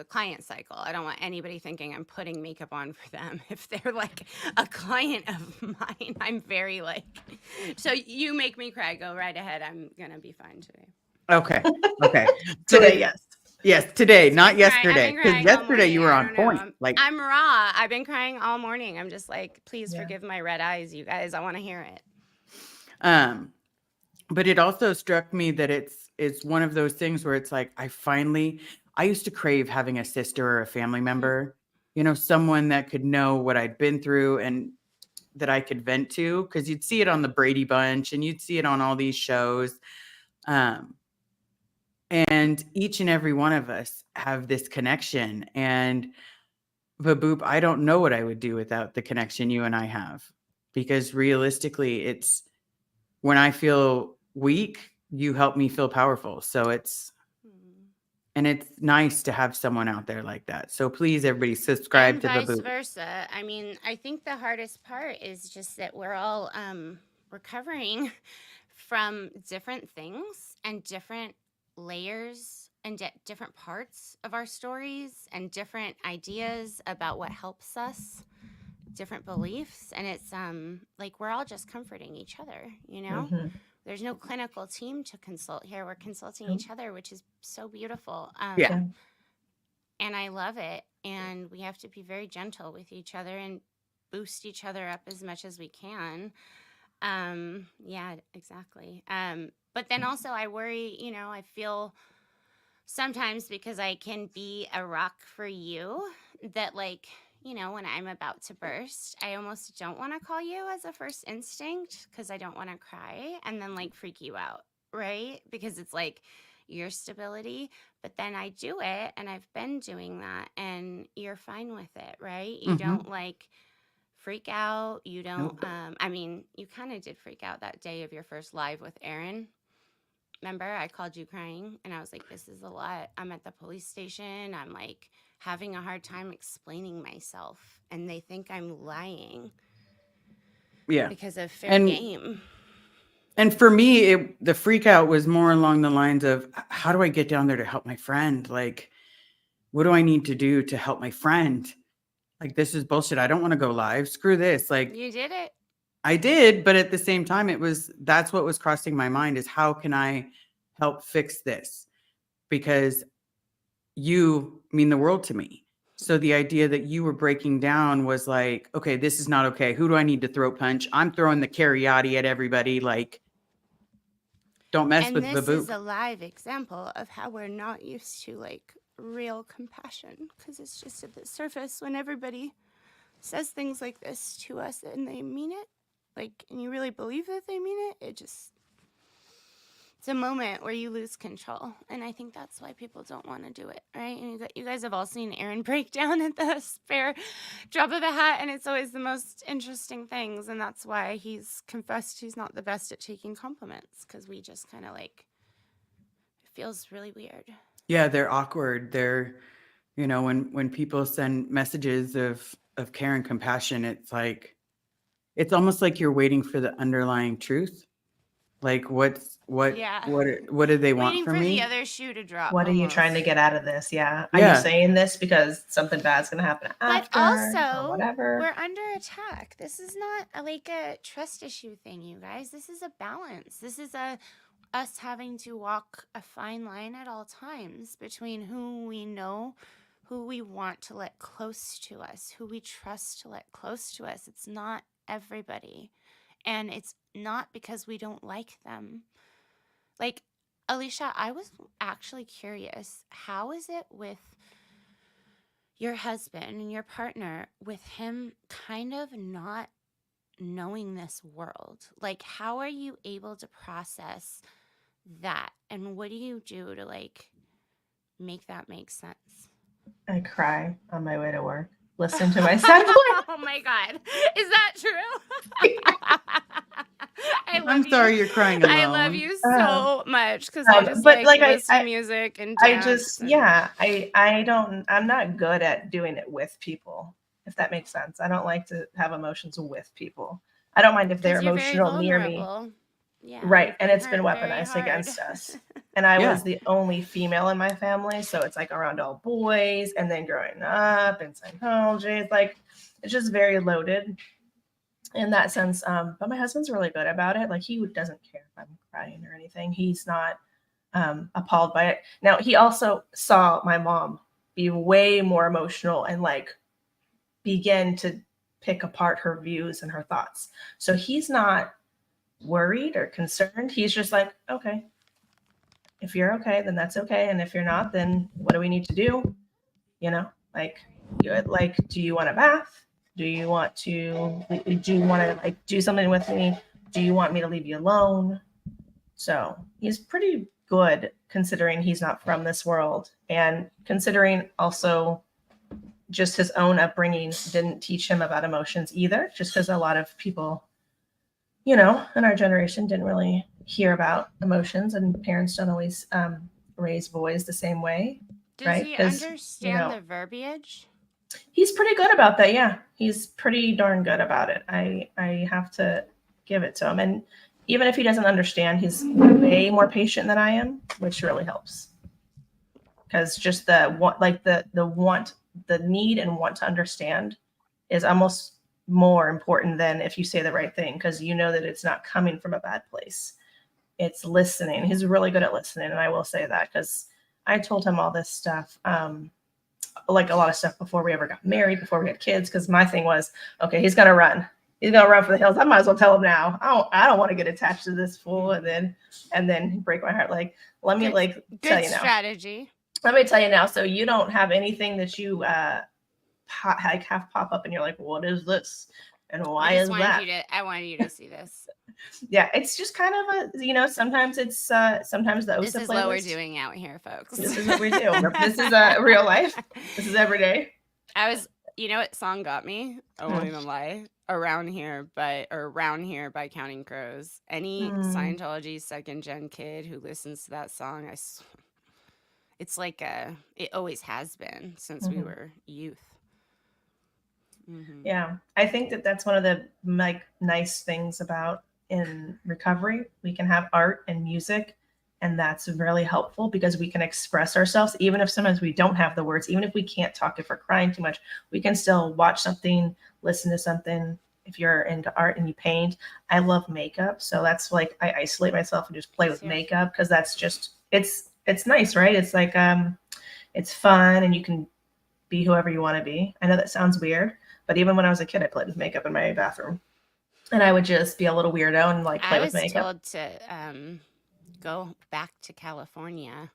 client cycle. I don't want anybody thinking I'm putting makeup on for them. If they're like a client of mine, I'm very like, so you make me cry, go right ahead. I'm going to be fine today. Okay. Okay. Today, yes. Yes, today, not I've been yesterday. Because crying all yesterday you morning. were I on don't know. point. Like, I'm raw. I've been crying all morning. I'm just like, please Yeah. forgive my red eyes, you guys. I want to hear it. but it also struck me that it's one of those things where it's like, I used to crave having a sister or a family member, someone that could know what I'd been through and that I could vent to, because you'd see it on the Brady Bunch and you'd see it on all these shows. And each and every one of us have this connection. And Vaboop, I don't know what I would do without the connection you and I have, because realistically, it's when I feel weak, you help me feel powerful. So and it's nice to have someone out there like that. So please, everybody, subscribe And to vice Vaboop. versa. I mean, I think the hardest part is just that we're all recovering from different things and different layers and different parts of our stories and different ideas about what helps us, different beliefs. And it's like we're all just comforting each other, Mhm. There's no clinical team to consult here. We're consulting each other, which is so beautiful. Yeah. And I love it. And we have to be very gentle with each other and boost each other up as much as we can. Yeah, exactly. But then also I worry, I feel sometimes, because I can be a rock for you, that like, when I'm about to burst, I almost don't want to call you as a first instinct because I don't want to cry and then like freak you out, right? Because it's like your stability, but then I do it and I've been doing that and you're fine with it, right? You don't like freak out. You don't, I mean, you kind of did freak out that day of your first live with Aaron. Remember, I called you crying and I was like, this is a lot. I'm at the police station. I'm like having a hard time explaining myself. And they think I'm lying. Yeah. Because of fair game. And for me, the freak out was more along the lines of, how do I get down there to help my friend? Like, what do I need to do to help my friend? Like, this is bullshit. I don't want to go live. Screw this. Like, you did it. I did, but at the same time, that's what was crossing my mind, is how can I help fix this? Because you mean the world to me. So the idea that you were breaking down was like, okay, this is not okay. Who do I need to throat punch? I'm throwing the Cariati at everybody. Like, don't mess with this Vaboop. is a live example of how we're not used to like real compassion, because it's just at the surface when everybody says things like this to us and they mean it, like, and you really believe that they mean it. It's a moment where you lose control, and I think that's why people don't want to do it, right? And you guys have all seen Aaron break down at the spare drop of a hat, and it's always the most interesting things, and that's why he's confessed he's not the best at taking compliments, because we just kind of like, it feels really weird. Yeah, they're awkward. They're, when people send messages of care and compassion, it's like, it's almost like you're waiting for the underlying truth. Like, what do they want Waiting from for me? the other shoe to drop. What almost. Are you trying to get out of this? Yeah. Are you saying this because something bad's going to happen after? But also, or whatever? We're under attack. This is not like a trust issue thing, you guys. This is a balance. This is us having to walk a fine line at all times between who we know, who we want to let close to us, who we trust to let close to us. It's not everybody. And it's not because we don't like them. Like, Elysia, I was actually curious. How is it with your husband and your partner, with him kind of not knowing this world? Like, how are you able to process that? And what do you do to like make that make sense? I cry on my way to work. Listen to my sad voice. Oh my God. Is that true? I love I'm you. sorry you're crying I love alone. you so much because I just But like listen to music and I dance. just and- yeah, I'm not good at doing it with people, if that makes sense. I don't like to have emotions with people. I don't mind if they're 'Cause you're very emotional near me. vulnerable. Yeah. Right. you've And it's been hurt very weaponized hard. against us. And I Yeah. was the only female in my family. So it's like around all boys. And then growing up in Scientology, it's like, it's just very loaded in that sense. But my husband's really good about it. Like he doesn't care if I'm crying or anything. He's not appalled by it. Now, he also saw my mom be way more emotional and like begin to pick apart her views and her thoughts. So he's not worried or concerned. He's just like, okay, if you're okay, then that's okay. And if you're not, then what do we need to do? You know, like, do you want a bath? Do you want to like do something with me? Do you want me to leave you alone? So he's pretty good considering he's not from this world, and considering also just his own upbringing didn't teach him about emotions either, just because a lot of people, you know, in our generation didn't really hear about emotions, and parents don't always raise boys the same way. Does right? he 'Cause, understand the verbiage? He's pretty good about that. Yeah, he's pretty darn good about it. I have to give it to him. And even if he doesn't understand, he's way more patient than I am, which really helps. Because just the want, like the want, the need and want to understand is almost more important than if you say the right thing, because you know that it's not coming from a bad place. It's listening. He's really good at listening, and I will say that because I told him all this stuff. Like a lot of stuff before we ever got married, before we had kids, because my thing was, okay, he's gonna run. He's gonna run for the hills. I might as well tell him now. I don't want to get attached to this fool and then break my heart. Like, let me tell Good you now. strategy. Let me tell you now. So you don't have anything that you have pop up and you're like, what is this? And why is that? I wanted you to see this. Yeah, it's just kind of a, sometimes it's sometimes the This OSA is playlist. what we're doing out here, folks. This is what we do. This is real life. This is every day. You know what song got me? I won't even lie. Around Here by Counting Crows. Any Scientology second gen kid who listens to that song, it's like it always has been since we were youth. Yeah, I think that's one of the nice things about in recovery. We can have art and music, and that's really helpful because we can express ourselves, even if sometimes we don't have the words, even if we can't talk, if we're crying too much, we can still watch something, listen to something. If you're into art and you paint, I love makeup, so that's like I isolate myself and just play with makeup because that's just it's nice, right? It's like it's fun and you can be whoever you want to be. I know that sounds weird, but even when I was a kid, I played with makeup in my bathroom. And I would just be a little weirdo and play with makeup. I was told to go back to California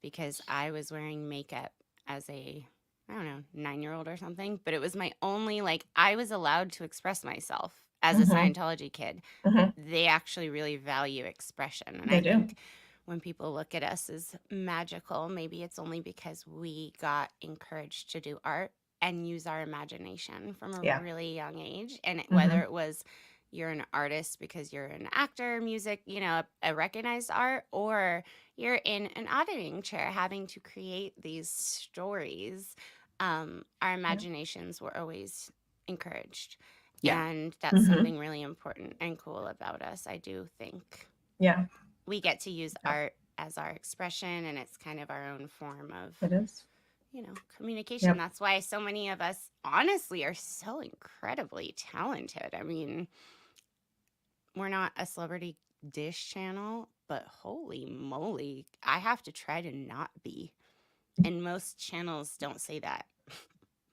because I was wearing makeup as a, 9-year-old or something. But it was my only, I was allowed to express myself as a Scientology kid. They actually really value expression. And I think when people look at us as magical, maybe it's only because we got encouraged to do art and use our imagination from a really young age. And whether it was you're an artist because you're an actor, music, a recognized art, or you're in an auditing chair having to create these stories, our imaginations were always encouraged. Yeah. And that's something really important and cool about us, I do think. Yeah. We get to use art as our expression, and it's kind of our own form of it is. Communication. Yep. That's why so many of us, honestly, are so incredibly talented. I mean, we're not a celebrity dish channel, but holy moly, I have to try to not be. And most channels don't say that.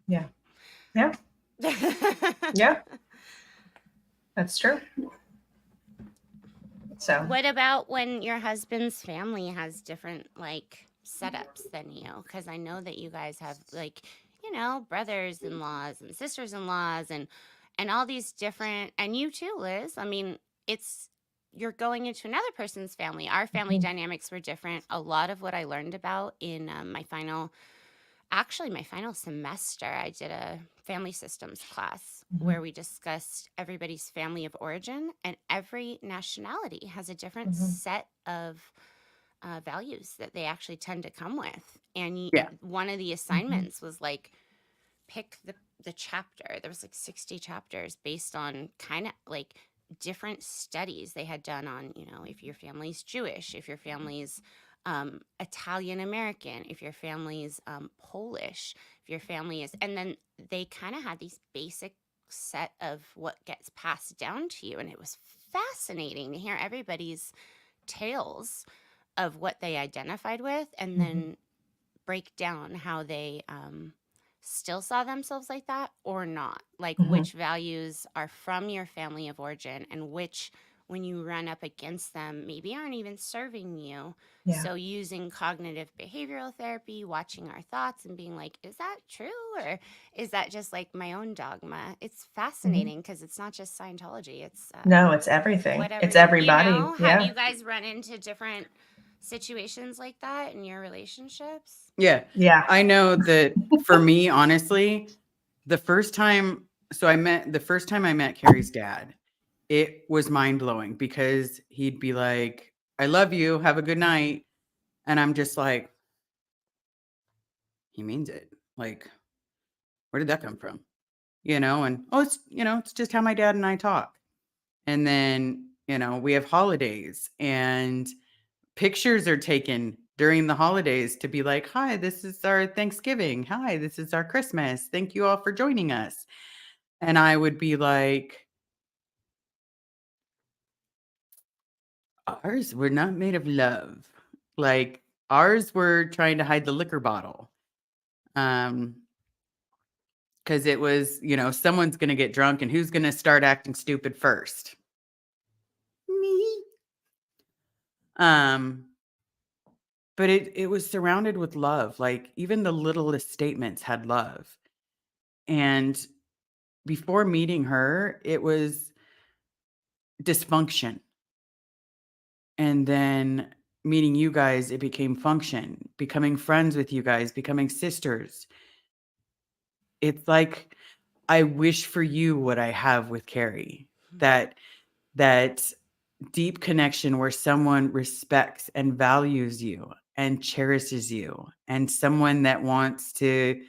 Yeah. Yeah. Yeah. That's true. So, what about when your husband's family has different setups than you? Because I know that you guys have brothers-in-laws and sisters-in-laws, and and all these different, and you too, Liz. I mean, you're going into another person's family. Our family dynamics were different. A lot of what I learned about in my final semester, I did a family systems class where we discussed everybody's family of origin, and every nationality has a different set of values that they actually tend to come with. And one of the assignments was like, pick the chapter. There was like 60 chapters based on kind of like different studies they had done on, if your family's Jewish, if your family's Italian American, if your family's Polish, if your family is, and then they kind of had these basic set of what gets passed down to you. And it was fascinating to hear everybody's tales of what they identified with, and then break down how they still saw themselves like that or not. Like which values are from your family of origin, and which, when you run up against them, maybe aren't even serving you. Yeah. So using cognitive behavioral therapy, watching our thoughts and being like, is that true? Or is that just like my own dogma? It's fascinating because it's not just Scientology. It's no, it's everything. whatever, It's everybody. Have you guys run into different situations like that in your relationships? Yeah. I know that for me, honestly, the first time I met Carrie's dad, it was mind blowing because he'd be like, I love you, have a good night. And I'm just like, he means it. Like, where did that come from? And it's just how my dad and I talk. And then, we have holidays and pictures are taken during the holidays to be like, hi, this is our Thanksgiving. Hi, this is our Christmas. Thank you all for joining us. And I would be like, ours were not made of love. Like ours were trying to hide the liquor bottle. Because it was, someone's going to get drunk and who's going to start acting stupid first? Me. But it was surrounded with love. Like even the littlest statements had love. And before meeting her, it was dysfunction. And then meeting you guys, it became function, becoming friends with you guys, becoming sisters. It's like, I wish for you what I have with Carrie, that deep connection where someone respects and values you and cherishes you, and someone that wants to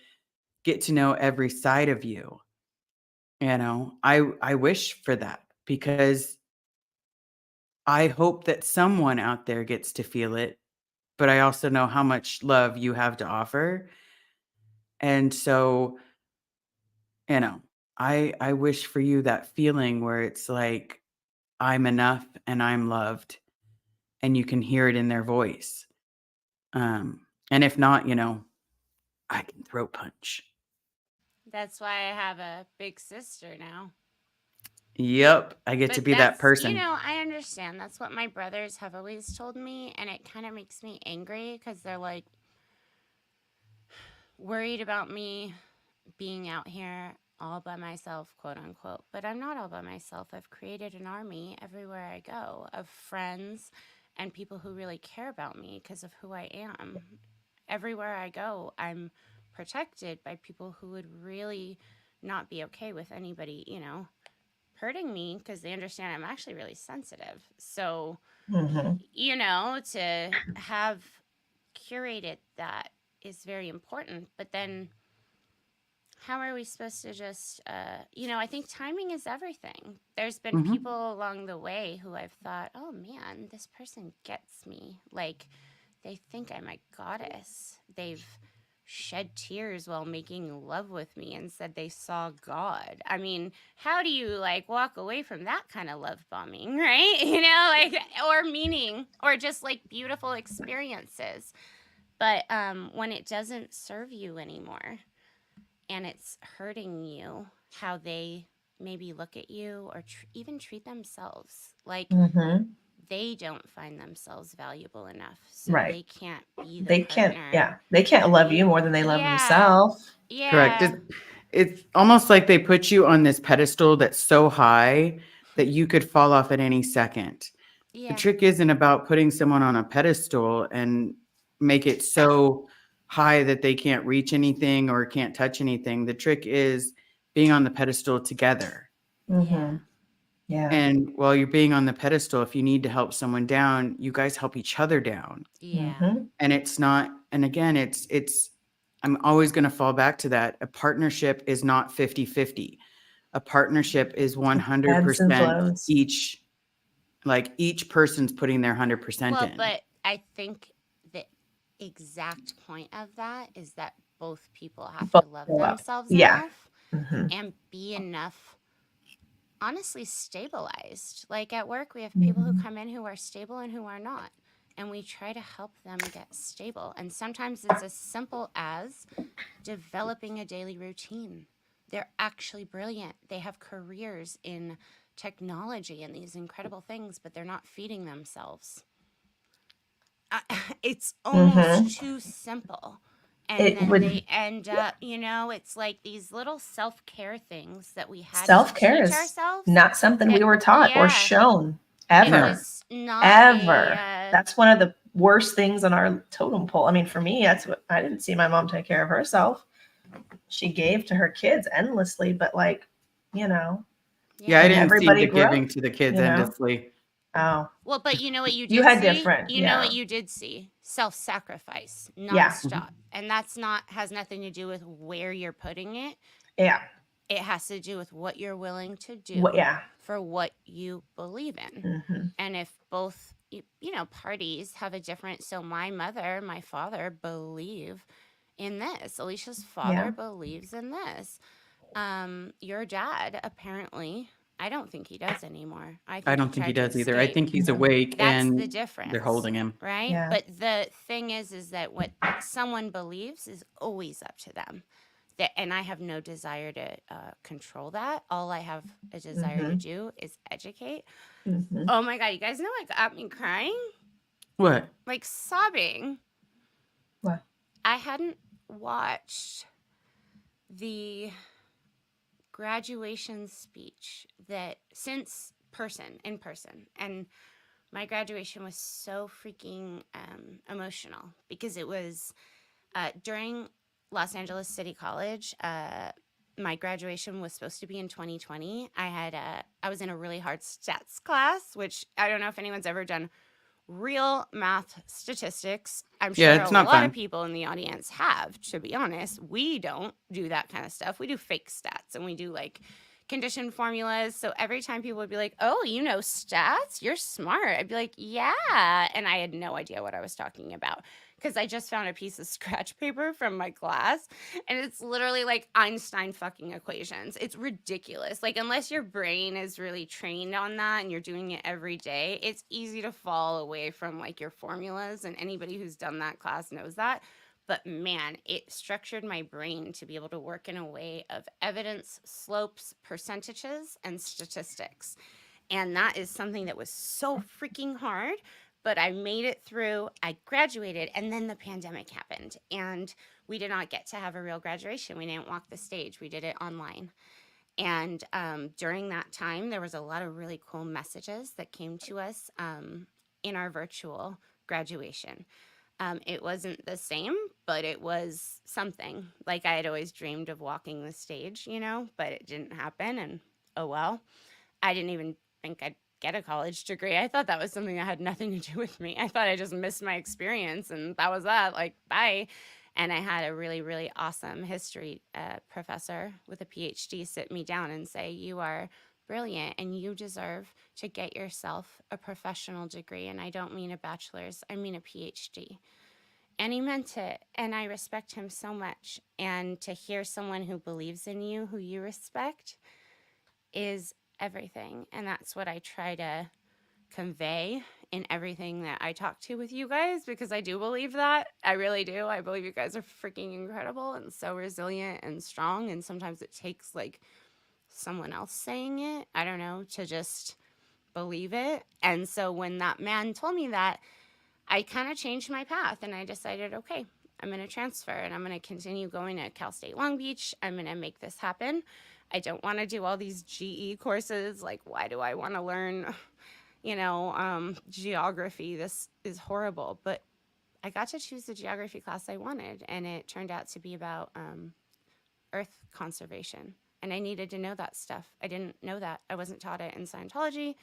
get to know every side of you. I wish for that because I hope that someone out there gets to feel it, but I also know how much love you have to offer. And so, I wish for you that feeling where it's like, I'm enough and I'm loved, and you can hear it in their voice. And if not, I can throat punch. That's why I have a big sister now. Yep. I get to be that person. I understand. That's what my brothers have always told me. And it kind of makes me angry because they're like worried about me being out here all by myself, quote unquote. But I'm not all by myself. I've created an army everywhere I go of friends and people who really care about me because of who I am. Everywhere I go, I'm protected by people who would really not be okay with anybody, hurting me because they understand I'm actually really sensitive. So, to have curated that is very important. But then how are we supposed to just, I think timing is everything. There's been people along the way who I've thought, oh man, this person gets me. Like, they think I'm a goddess. They've shed tears while making love with me and said they saw God. I mean, how do you walk away from that kind of love bombing, right? Or meaning, or just beautiful experiences. But when it doesn't serve you anymore and it's hurting you, how they maybe look at you or even treat themselves they don't find themselves valuable enough, so they can't be the partner. They can't love you more than they love themselves. Yeah. Correct. it's almost like they put you on this pedestal that's so high that you could fall off at any second. The Yeah. trick isn't about putting someone on a pedestal and make it so high that they can't reach anything or can't touch anything. The trick is being on the pedestal together. Mm-hmm. Yeah. And while you're being on the pedestal, if you need to help someone down, you guys help each other down. Yeah. Mhm. And it's not, and again, it's, I'm always going to fall back to that. A partnership is not 50-50. A partnership is Ebbs and 100% flows. each, like each person's putting their 100% Well, in. but I think the exact point of that is that both people have Both to love show up. themselves Yeah. enough Mhm. and be enough, honestly, stabilized. Like at work, we have people who Mhm. come in who are stable and who are not. And we try to help them get stable. And sometimes it's as simple as developing a daily routine. They're actually brilliant. They have careers in technology and these incredible things, but they're not feeding themselves. It's almost Mhm. too simple. And It then would they end up, it's like these little self care things that we had to self-care teach is ourselves. not something we were taught or Yeah, shown it ever. was not Ever. a, That's one of the worst things on our totem pole. I mean, for me, that's what I didn't see my mom take care of herself. She gave to her kids endlessly, but like, you know, Yeah, I and didn't see everybody the grew up, giving to the kids you know. endlessly. Oh, Well, but you know what you you did had see? different, You know yeah. what you did see? Self-sacrifice, Yeah. nonstop. And that's has nothing to do with where you're putting it. Yeah. It has to do with what you're willing to do What, yeah. for what you believe in. Mhm. And if both, parties have a different, so my mother, my father believe in this. Alicia's father Yeah. believes in this. Your dad, apparently, I don't think he does anymore. I I think don't think he tried to does either. I escape. think he's Mhm. awake That's the and difference. they're holding him. Right? Yeah. But the thing is that what someone believes is always up to them. And I have no desire to control that. All I have a desire to Mhm. do is educate. Mhm. Oh my God, you guys know what got me crying? What? Like sobbing. What? I hadn't watched the graduation speech that since in person. And my graduation was so freaking emotional because it was during Los Angeles City College. My graduation was supposed to be in 2020. I was in a really hard stats class, which I don't know if anyone's ever done real math statistics. I'm Yeah, sure it's a not lot fun. of people in the audience have, to be honest. We don't do that kind of stuff. We do fake stats and we do like condition formulas. So every time people would be like, "Oh, you know stats? You're smart." I'd be like, "Yeah." And I had no idea what I was talking about because I just found a piece of scratch paper from my class and it's literally like Einstein fucking equations. It's ridiculous. Like, unless your brain is really trained on that and you're doing it every day, it's easy to fall away from like your formulas. And anybody who's done that class knows that. But man, it structured my brain to be able to work in a way of evidence, slopes, percentages, and statistics. And that is something that was so freaking hard. But I made it through. I graduated, and then the pandemic happened. And we did not get to have a real graduation. We didn't walk the stage, we did it online. And during that time, there was a lot of really cool messages that came to us in our virtual graduation. It wasn't the same, but it was something. Like I had always dreamed of walking the stage, but it didn't happen. And oh well. I didn't even think I'd get a college degree. I thought that was something that had nothing to do with me. I thought I just missed my experience and that was that. Like, bye. And I had a really, really awesome history professor with a PhD sit me down and say, "You are brilliant and you deserve to get yourself a professional degree." And I don't mean a bachelor's, I mean a PhD. And he meant it. And I respect him so much. And to hear someone who believes in you, who you respect, is everything. And that's what I try to convey in everything that I talk to with you guys, because I do believe that. I really do. I believe you guys are freaking incredible and so resilient and strong. And sometimes it takes like someone else saying it, I don't know, to just believe it. And so when that man told me that, I kind of changed my path and I decided, okay, I'm going to transfer and I'm going to continue going to Cal State Long Beach. I'm going to make this happen. I don't want to do all these GE courses. Like, why do I want to learn, geography? This is horrible. But I got to choose the geography class I wanted, and it turned out to be about earth conservation. And I needed to know that stuff. I didn't know that. I wasn't taught it in Scientology.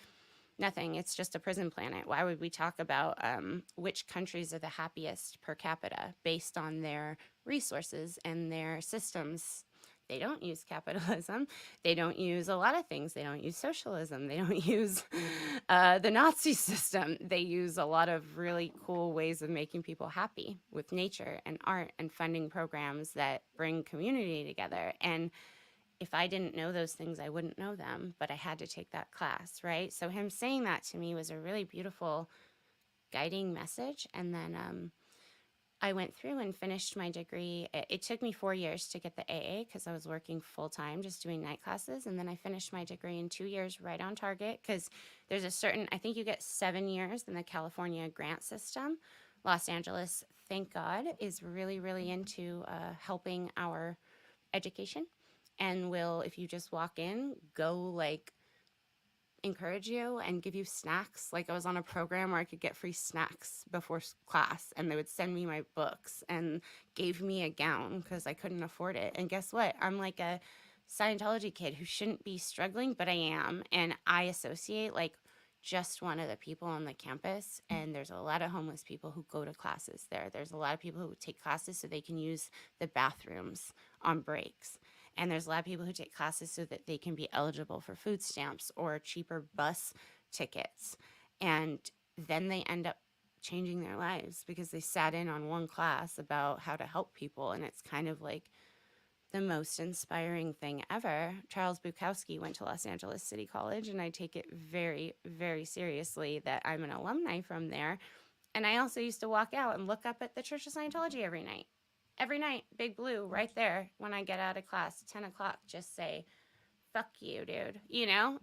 Nothing. It's just a prison planet. Why would we talk about which countries are the happiest per capita based on their resources and their systems? They don't use capitalism. They don't use a lot of things. They don't use socialism. They don't use the Nazi system. They use a lot of really cool ways of making people happy with nature and art and funding programs that bring community together. And if I didn't know those things, I wouldn't know them, but I had to take that class, right? So him saying that to me was a really beautiful guiding message. And then I went through and finished my degree. It took me 4 years to get the AA because I was working full time, just doing night classes. And then I finished my degree in 2 years, right on target, because there's I think you get 7 years in the California grant system. Los Angeles, thank God, is really, really into helping our education. And will, if you just walk in, go encourage you and give you snacks. Like I was on a program where I could get free snacks before class, and they would send me my books and gave me a gown because I couldn't afford it. And guess what? I'm like a Scientology kid who shouldn't be struggling, but I am. And I associate just one of the people on the campus, and there's a lot of homeless people who go to classes there. There's a lot of people who take classes so they can use the bathrooms on breaks. And there's a lot of people who take classes so that they can be eligible for food stamps or cheaper bus tickets. And then they end up changing their lives because they sat in on one class about how to help people. And it's kind of like the most inspiring thing ever. Charles Bukowski went to Los Angeles City College, and I take it very, very seriously that I'm an alumni from there. And I also used to walk out and look up at the Church of Scientology every night. Every night, big blue, right there when I get out of class, 10 o'clock, just say, fuck you, dude,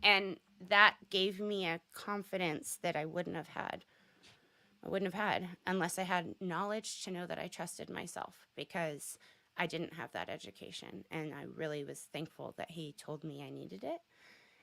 And that gave me a confidence that I wouldn't have had unless I had knowledge to know that I trusted myself, because I didn't have that education. And I really was thankful that he told me I needed it.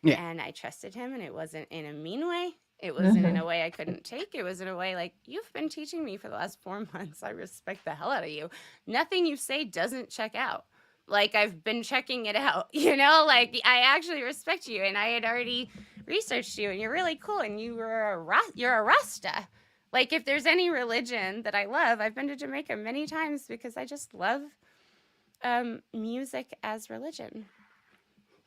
Yeah. And I trusted him, and it wasn't in a mean way. It wasn't in a way I couldn't take. It was in a way like, you've been teaching me for the last 4 months. I respect the hell out of you. Nothing you say doesn't check out. Like, I've been checking it out, I actually respect you. And I had already researched you, and you're really cool. And you're a Rasta. Like, if there's any religion that I love, I've been to Jamaica many times because I just love music as religion.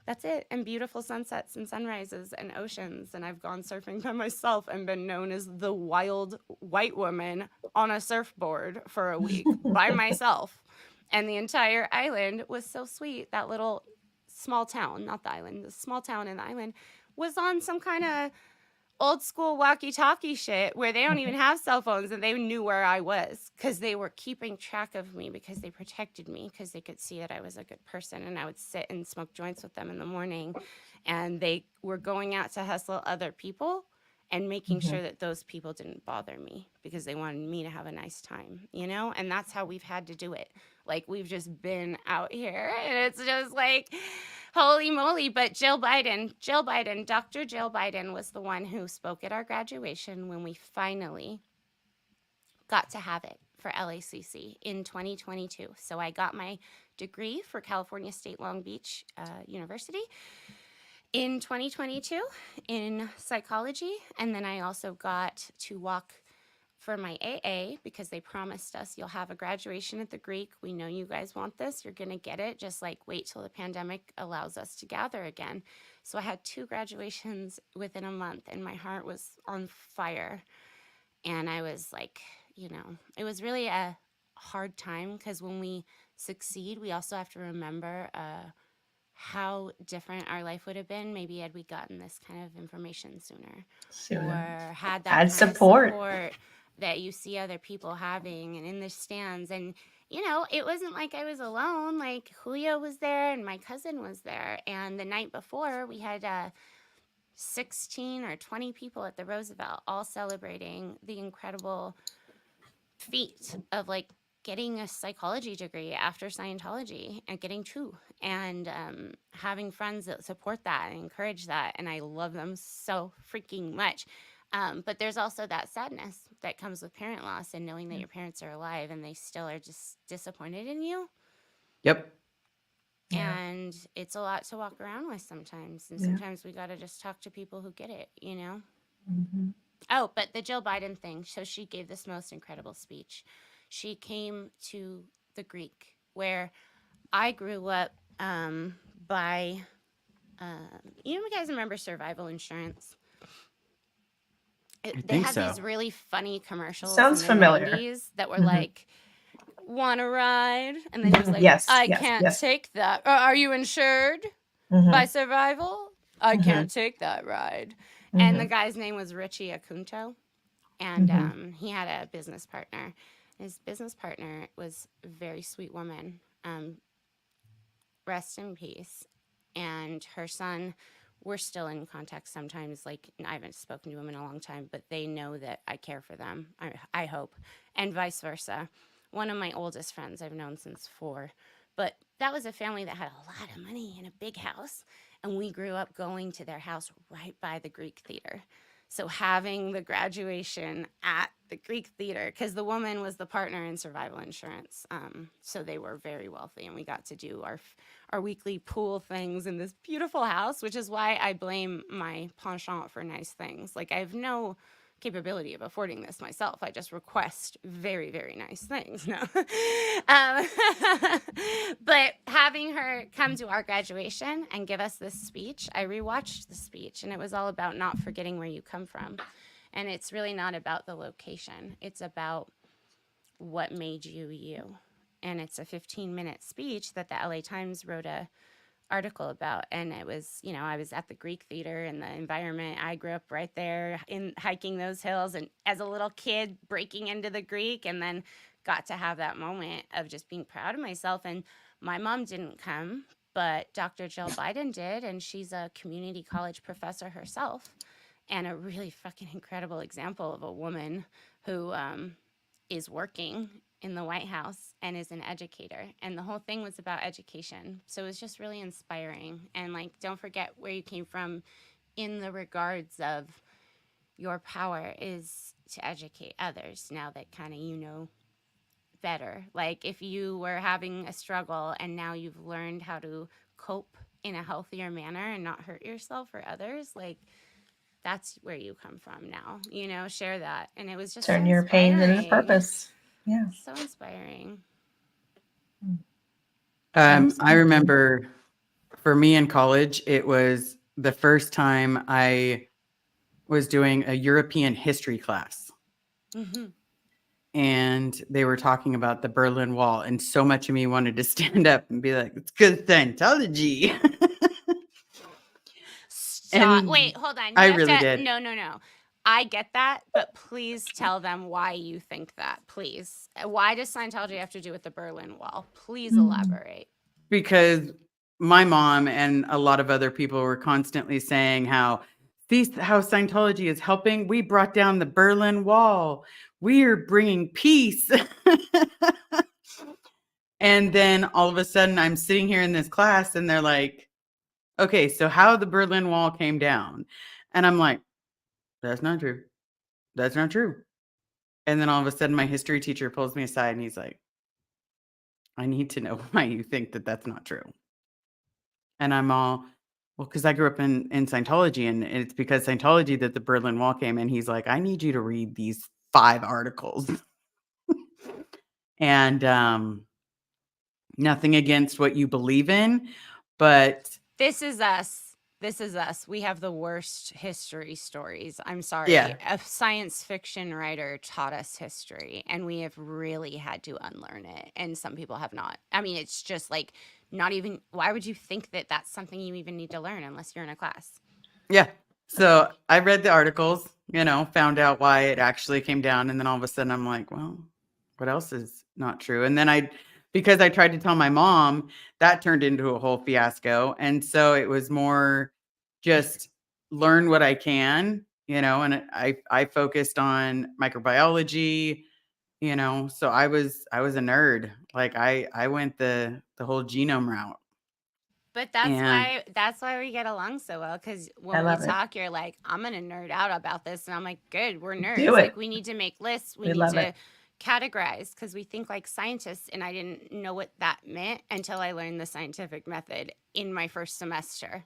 That's it. And beautiful sunsets and sunrises and oceans. And I've gone surfing by myself and been known as the wild white woman on a surfboard for a week by myself. And the entire island was so sweet. That little small town, not the island, the small town in the island was on some kind of old school walkie-talkie shit where they don't even have cell phones, and they knew where I was because they were keeping track of me, because they protected me, because they could see that I was a good person. And I would sit and smoke joints with them in the morning, and they were going out to hustle other people and making sure that those people didn't bother me because they wanted me to have a nice time, And that's how we've had to do it. Like, we've just been out here, and it's just like, holy moly. But Dr. Jill Biden was the one who spoke at our graduation when we finally got to have it for LACC in 2022. So I got my degree for California State Long Beach University in 2022 in psychology. And then I also got to walk for my AA because they promised us, you'll have a graduation at the Greek. We know you guys want this. You're going to get it. Just wait till the pandemic allows us to gather again. So I had 2 graduations within a month, and my heart was on fire. And I was it was really a hard time because when we succeed, we also have to remember how different our life would have been maybe had we gotten this kind of information sooner. Or had that kind support. of support that you see other people having and in the stands. And it wasn't like I was alone. Like, Julio was there and my cousin was there, and the night before we had 16 or 20 people at the Roosevelt all celebrating the incredible feat of getting a psychology degree after Scientology and getting two, and having friends that support that and encourage that. And I love them so freaking much. But there's also that sadness that comes with parent loss and knowing that your parents are alive and they still are just disappointed in you. Yep. Yeah. And it's a lot to walk around with sometimes. And Yeah. sometimes we got to just talk to people who get it, Mhm. Oh, but the Jill Biden thing. So she gave this most incredible speech. She came to the Greek, where I grew up by, you guys remember survival insurance? I They think had so. these really funny commercials Sounds in the familiar. 90s that were Mhm. like, want to ride? And then he was like, Yes, I yes, can't yes. take that. Are you insured Mhm. by survival? I Mhm. can't take that ride. Mhm. And the guy's name was Richie Akunto. And Mhm. he had a business partner. His business partner was a very sweet woman. Rest in peace. And her son, we're still in contact sometimes. Like, I haven't spoken to him in a long time, but they know that I care for them. I hope. And vice versa. One of my oldest friends I've known since 4. But that was a family that had a lot of money and a big house. And we grew up going to their house right by the Greek theater. So having the graduation at the Greek theater, because the woman was the partner in survival insurance. So they were very wealthy, and we got to do our weekly pool things in this beautiful house, which is why I blame my penchant for nice things. Like, I have no capability of affording this myself. I just request very, very nice things. No. But having her come to our graduation and give us this speech, I rewatched the speech, and it was all about not forgetting where you come from. And it's really not about the location. It's about what made you you. And it's a 15-minute speech that the LA Times wrote a article about. And it was, I was at the Greek theater, and the environment, I grew up right there in hiking those hills, and as a little kid breaking into the Greek, and then got to have that moment of just being proud of myself. And my mom didn't come, but Dr. Jill Biden did, and she's a community college professor herself, and a really fucking incredible example of a woman who is working in the White House and is an educator. And the whole thing was about education. So it was just really inspiring. And like, don't forget where you came from in the regards of your power is to educate others now that kind of better. Like, if you were having a struggle and now you've learned how to cope in a healthier manner and not hurt yourself or others, like, that's where you come from now, share that. And it was just Turn so your pain into inspiring. purpose. Yeah. So inspiring. I remember for me in college, it was the first time I was doing a European history class. Mm-hmm. And they were talking about the Berlin Wall, and so much of me wanted to stand up and be like, it's good Scientology. Stop. And Wait, hold on. I really did. No. I get that, but please tell them why you think that. Please. Why does Scientology have to do with the Berlin Wall? Please elaborate. Because my mom and a lot of other people were constantly saying how Scientology is helping. We brought down the Berlin Wall. We are bringing peace. And then all of a sudden I'm sitting here in this class and they're like, okay, so how the Berlin Wall came down. And I'm like, that's not true. That's not true. And then all of a sudden my history teacher pulls me aside and he's like, I need to know why you think that that's not true. And I'm all, well, because I grew up in Scientology, and it's because Scientology that the Berlin Wall came. And he's like, I need you to read these 5 articles. And nothing against what you believe in, but This is us. We have the worst history stories. I'm sorry. Yeah. A science fiction writer taught us history, and we have really had to unlearn it. And some people have not. I mean, it's just like not even. Why would you think that that's something you even need to learn unless you're in a class? Yeah. So I read the articles, found out why it actually came down. And then all of a sudden I'm like, well, what else is not true? And then because I tried to tell my mom, that turned into a whole fiasco. And so it was more just learn what I can, and I focused on microbiology, you know, so I was a nerd. Like I went the whole genome route. But And that's why we get along so well, because I when we love it. talk, you're like, I'm gonna nerd out about this, and I'm like, good, we're nerds. Do it. Like, we need to make lists, we We need love to it. categorize, because we think like scientists, and I didn't know what that meant until I learned the scientific method in my first semester.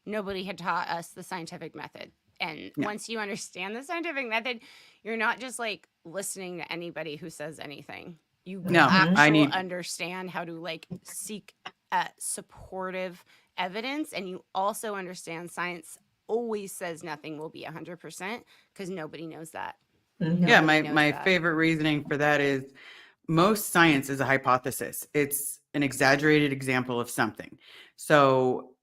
Nobody had taught us the scientific method. And No. once you understand the scientific method, you're not just like listening to anybody who says anything. You No, actually understand how to like seek supportive evidence, and you also understand science always says nothing will be 100%, because nobody knows that. Yeah, Nobody knows my that. favorite reasoning for that is most science is a hypothesis. It's an exaggerated example of something. So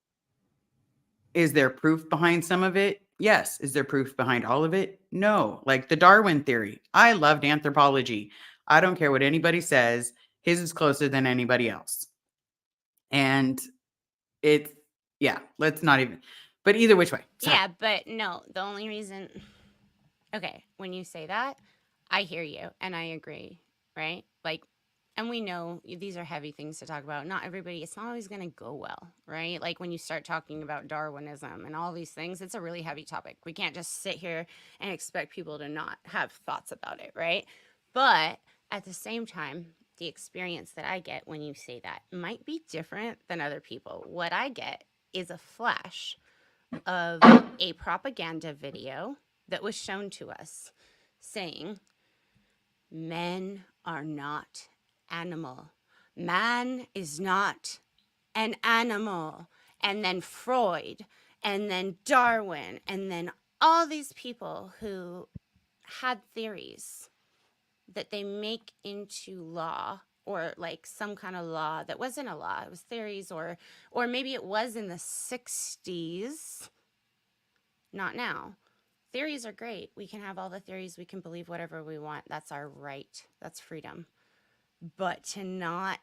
is there proof behind some of it? Yes. Is there proof behind all of it? No. Like the Darwin theory. I loved anthropology. I don't care what anybody says. His is closer than anybody else. And it's, yeah, let's not even, but either which way. Sorry. Yeah, but no, the only reason, okay, when you say that, I hear you and I agree, right? Like, and we know these are heavy things to talk about. Not everybody, it's not always going to go well, right? Like when you start talking about Darwinism and all these things, it's a really heavy topic. We can't just sit here and expect people to not have thoughts about it, right? But at the same time, the experience that I get when you say that might be different than other people. What I get is a flash of a propaganda video that was shown to us saying, men are not animal. Man is not an animal. And then Freud, and then Darwin, and then all these people who had theories that they make into law, or like some kind of law that wasn't a law, it was theories, or maybe it was in the 60s, not now. Theories are great. We can have all the theories, we can believe whatever we want. That's our right. That's freedom. But to not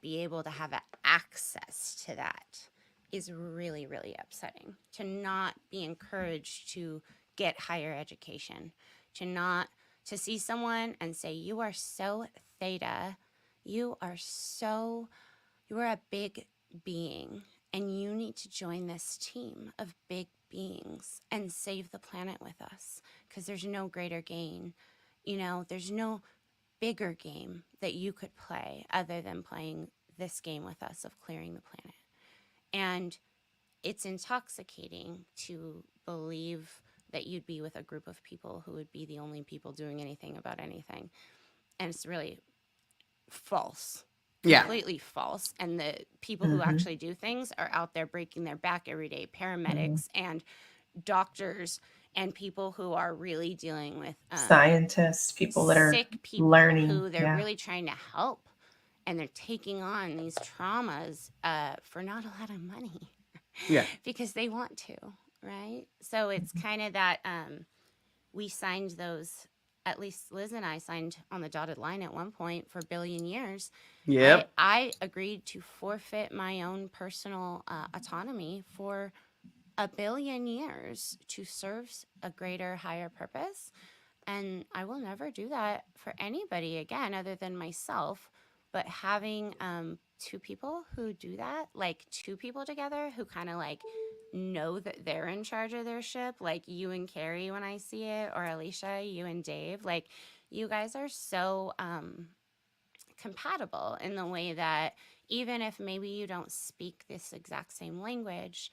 be able to have access to that is really, really upsetting. To not be encouraged to get higher education, to see someone and say, you are so theta, you are a big being, and you need to join this team of big beings and save the planet with us, because there's no greater gain. You know, there's no bigger game that you could play other than playing this game with us of clearing the planet. And it's intoxicating to believe that you'd be with a group of people who would be the only people doing anything about anything. And it's really false. Completely false. And the people who actually do things are out there breaking their back every day. Paramedics and doctors and people who are really dealing with scientists, people that are sick people learning, who they're really trying to help, and they're taking on these traumas for not a lot of money. Yeah. Because they want to, right? So it's kind of that we signed those, at least Liz and I signed on the dotted line at one point for a billion years. Yep. I agreed to forfeit my own personal autonomy for a billion years to serve a greater, higher purpose. And I will never do that for anybody again other than myself. But having two people who do that, like two people together who kind of like know that they're in charge of their ship, like you and Carrie when I see it, or Alicia, you and Dave, like you guys are so compatible in the way that even if maybe you don't speak this exact same language,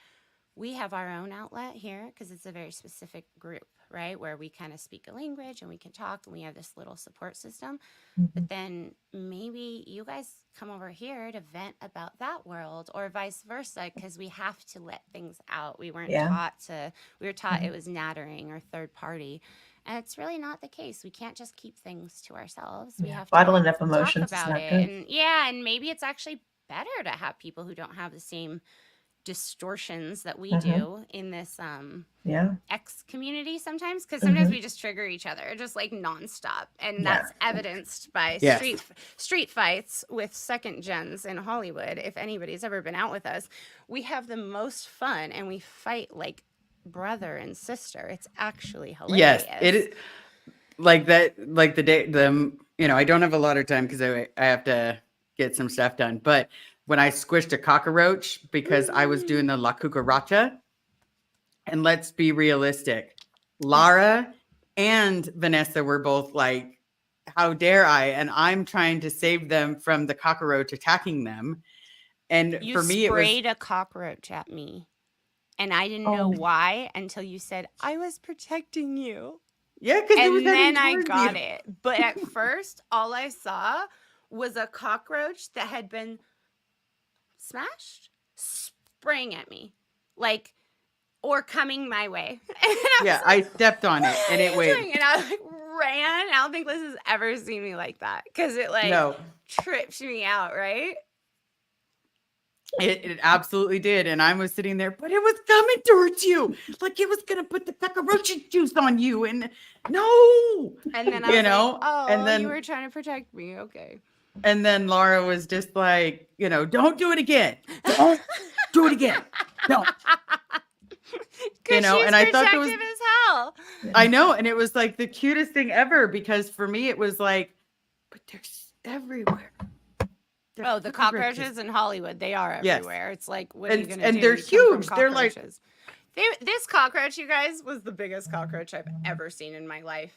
we have our own outlet here because it's a very specific group, right? Where we kind of speak a language and we can talk and we have this little support system. But then maybe you guys come over here to vent about that world, or vice versa, because we have to let things out. We weren't taught to, we were taught it was nattering or third party. And it's really not the case. We can't just keep things to ourselves. We have to bottling up talk emotions about it. And and maybe it's actually better to have people who don't have the same distortions that we do in this X community sometimes, because sometimes we just trigger each other just like nonstop, and that's evidenced by street fights with second gens in Hollywood. If anybody's ever been out with us, we have the most fun and we fight like brother and sister. It's actually hilarious. Yes, it is. Like that, like the I don't have a lot of time because I have to get some stuff done. But when I squished a cockroach because I was doing the La Cucaracha, and let's be realistic, Lara and Vanessa were both like, how dare I? And I'm trying to save them from the cockroach attacking them. And You for me, it was, sprayed a cockroach at me, and I didn't know why until you said, I was protecting you. yeah, because it was And then I heading got towards you. it. But at first, all I saw was a cockroach that had been smashed, spraying at me, like, or coming my way. And Yeah, I stepped on it and it went. and I like ran. I don't think Liz has ever seen me like that because it like No, tripped me out, right? it absolutely did. And I was sitting there, but it was coming towards you. Like it was going to put the cockroach juice on you. And no. And then I was like, oh, and then, you were trying to protect me. Okay. And then Laura was just like, don't do it again. Don't do it again. Don't. She's and I thought it was, protective as hell. I know. And it was like the cutest thing ever because for me, it was like, but they're everywhere. Oh, the cockroaches in Hollywood, they are everywhere. Yes. It's like, what are you going to do? And they're huge. They're like, this cockroach, you guys, was the biggest cockroach I've ever seen in my life.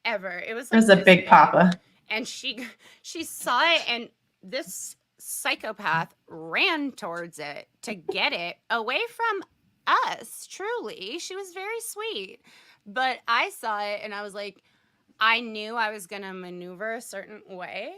Ever. It was like a big papa. And she saw it, and this psychopath ran towards it to get it away from us. Truly, she was very sweet, but I saw it and I was like, I knew I was gonna maneuver a certain way,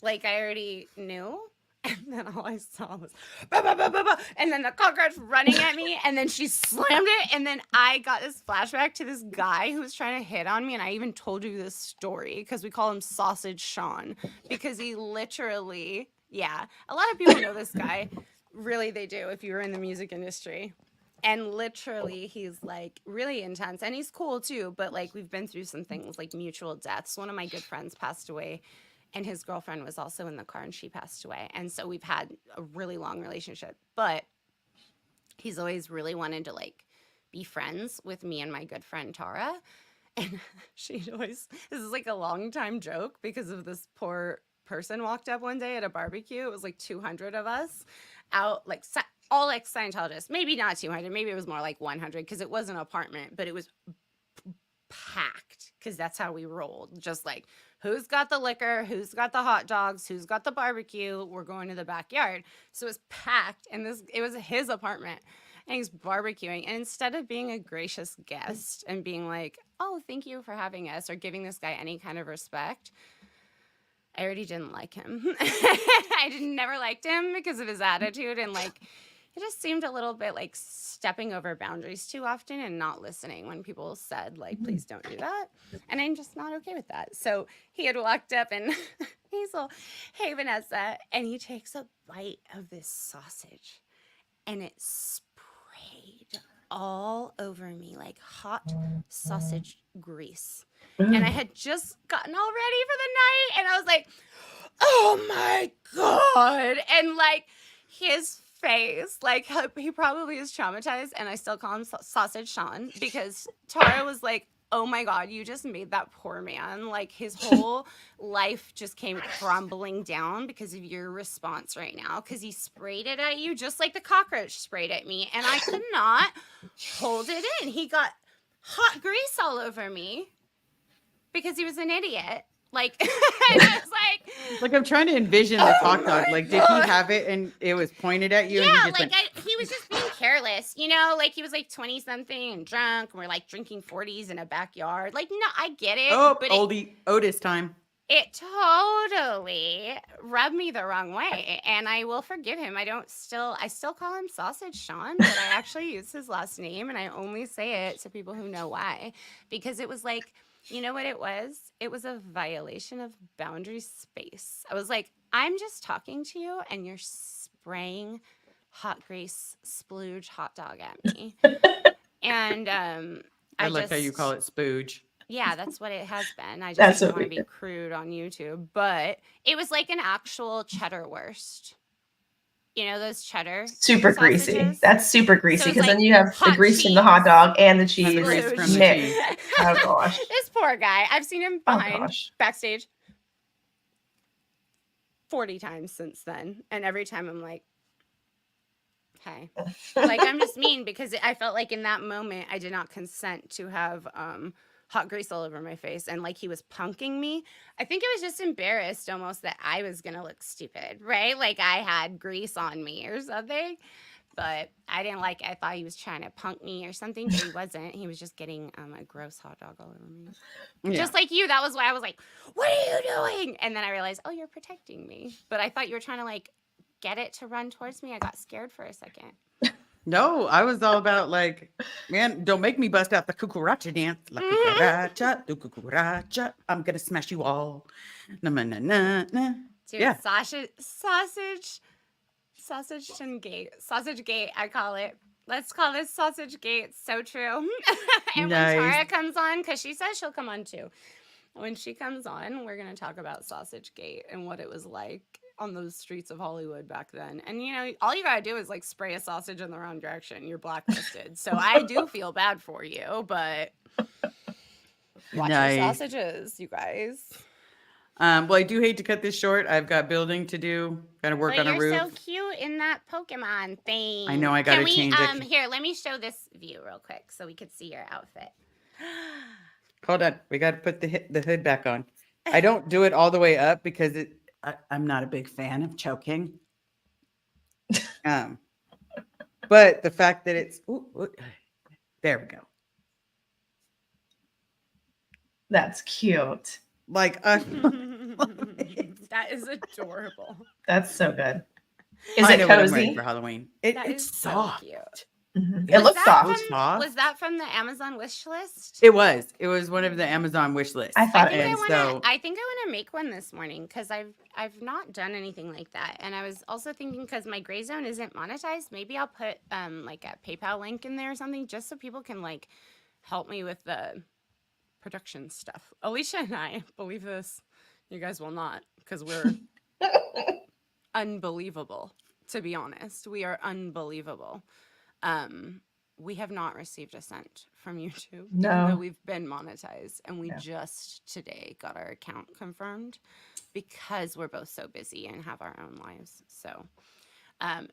like I already knew. And then all I saw was bah, bah, bah, bah, bah, and then the cockroach running at me, and then she slammed it, and then I got this flashback to this guy who was trying to hit on me, and I even told you this story because we call him Sausage Sean because he literally, yeah, a lot of people know this guy, really they do if you were in the music industry, and literally he's like really intense, and he's cool too, but like we've been through some things like mutual deaths. One of my good friends passed away. And his girlfriend was also in the car and she passed away. And so we've had a really long relationship. But he's always really wanted to like be friends with me and my good friend Tara. And she'd always, this is like a long time joke because of this poor person walked up one day at a barbecue. It was like 200 of us out, like all like Scientologists. Maybe not 200. Maybe it was more like 100 because it was an apartment. But it was packed because that's how we rolled. Just like, who's got the liquor? Who's got the hot dogs? Who's got the barbecue? We're going to the backyard. So it was packed, and it was his apartment, and he's barbecuing. And instead of being a gracious guest and being like, oh, thank you for having us, or giving this guy any kind of respect, I already didn't like him. I never liked him because of his attitude, and like, it just seemed a little bit like stepping over boundaries too often and not listening when people said, like, please don't do that. And I'm just not okay with that. So he had walked up and he's all, hey, Vanessa. And he takes a bite of this sausage and it sprayed all over me like hot sausage grease. And I had just gotten all ready for the night. And I was like, oh my God. And like his face, like he probably is traumatized, and I still call him Sausage Sean because Tara was like, oh my God, you just made that poor man, like his whole life just came crumbling down because of your response right now, because he sprayed it at you just like the cockroach sprayed at me, and I could not hold it in. He got hot grease all over me because he was an idiot. Like, and I was like I'm trying to envision this hot dog. Like, did he have it and it was pointed at you? Yeah, and he just like he was just being careless, you know, like he was like 20 something and drunk, and we're like drinking 40s in a backyard. Like, no, I get it. Oh, but oldie Otis time. It totally rubbed me the wrong way, and I will forgive him. I still call him Sausage Sean, but I actually use his last name, and I only say it to people who know why, because it was like, you know what it was? It was a violation of boundary space. I was like, I'm just talking to you and you're spraying hot grease splooge hot dog at me. And I like how you call it spooge. Yeah, that's what it has been. I just don't want to be crude on YouTube. But it was like an actual cheddar wurst. You know, those cheddar super sausages? Greasy. That's super greasy because like then you have the grease cheese. from the hot dog and the cheese Grease from the mixed. cheese. Oh gosh. This poor guy. I've seen him backstage. 40 times since then. And every time I'm like, hey, like I'm just mean because I felt like in that moment I did not consent to have hot grease all over my face, and like he was punking me. I think I was just embarrassed almost that I was gonna look stupid, right? Like I had grease on me or something. But I didn't like it. I thought he was trying to punk me or something, but he wasn't. He was just getting a gross hot dog all over me. Yeah. Just like you. That was why I was like, what are you doing? And then I realized, oh, you're protecting me. But I thought you were trying to like get it to run towards me. I got scared for a second. No, I was all about like, man, don't make me bust out the cucaracha dance. La cucaracha, the cucaracha. I'm gonna smash you all. Na na na na. Dude, Yeah. Sausage gate, I call it. Let's call this sausage gate. So true. And Nice. when Tara comes on, because she says she'll come on too. When she comes on, we're going to talk about Sausage Gate and what it was like on those streets of Hollywood back then. And, you know, all you got to do is like spray a sausage in the wrong direction. You're blacklisted. So I do feel bad for you, but watch your sausages, you guys. Well, I do hate to cut this short. I've got building to do. Got to work on a roof. You're so cute in that Pokemon thing. I know, I gotta change it. Here, let me show this view real quick so we could see your outfit. Hold on. We got to put the hood back on. I don't do it all the way up because I'm not a big fan of choking. But the fact that it's there we go. That's cute. Like that is adorable. That's so good. Is I it know what I'm wearing cozy? for Halloween. That It's is so soft. cute. Mm-hmm. It looks soft. Was that from the Amazon wish list? It was one of the Amazon wish lists. I thought I think I want to make one this morning because I've not done anything like that, and I was also thinking because my gray zone isn't monetized, maybe I'll put like a PayPal link in there or something just so people can like help me with the production stuff. Elysia and I believe this. You guys will not because we're unbelievable. To be honest, we are unbelievable. We have not received a cent from YouTube. No. Even though we've been monetized, and we just today got our account confirmed because we're both so busy and have our own lives. So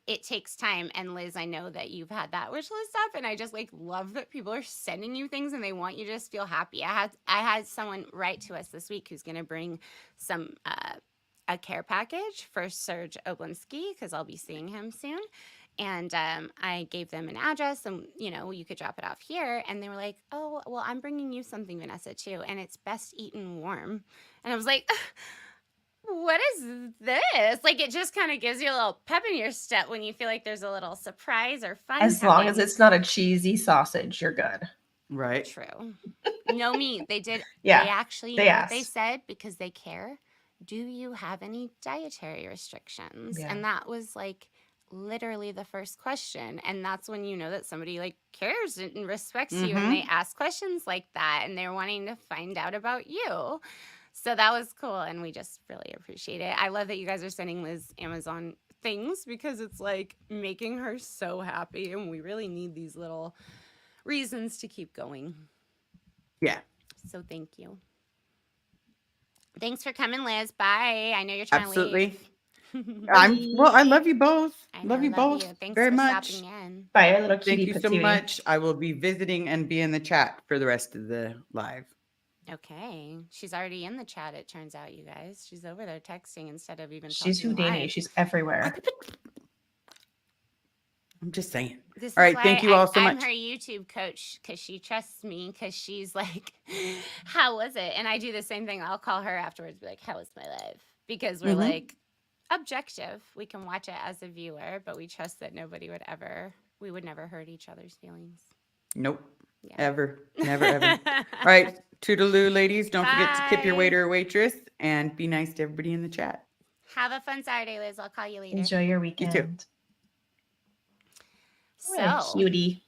it takes time. And Liz, I know that you've had that wish list up, and I just like love that people are sending you things and they want you to just feel happy. I had someone write to us this week who's going to bring some a care package for Serge Oblinski because I'll be seeing him soon. And I gave them an address and, you know, you could drop it off here. And they were like, oh, well, I'm bringing you something, Vanessa, too. And it's best eaten warm. And I was like, what is this? Like, it just kind of gives you a little pep in your step when you feel like there's a little surprise or fun. As long as it's not a cheesy sausage, you're good. Right. True. No meat. They did. Yeah. They actually, they asked. They said, because they care, do you have any dietary restrictions? Yeah. And that was like literally the first question. And that's when you know that somebody like cares and respects you, and they ask questions like that, and they're wanting to find out about you. So that was cool, and we just really appreciate it. I love that you guys are sending Liz Amazon things because it's like making her so happy, and we really need these little reasons to keep going. Yeah. So thank you. Thanks for coming, Liz. Bye. I know you're trying to leave. I love you both. I love you both Thanks very for much. stopping in. Bye, our little Thank cutie you so patootie. much. I will be visiting and be in the chat for the rest of the live. Okay. She's already in the chat, it turns out, you guys. She's over there texting instead of even She's talking Houdini. live. She's everywhere. I'm just saying. This All is right. Thank you why all so I'm much. her YouTube coach because she trusts me because she's like, how was it? And I do the same thing. I'll call her afterwards, be like, how was my live? Because we're like objective. We can watch it as a viewer, but we trust that we would never hurt each other's feelings. Nope. Yeah. Ever. Never, ever. All right. Toodaloo, ladies. Don't forget to tip your Bye. waiter or waitress and be nice to everybody in the chat. Have a fun Saturday, Liz. I'll call you later. Enjoy your weekend. too. Oh, So cutie.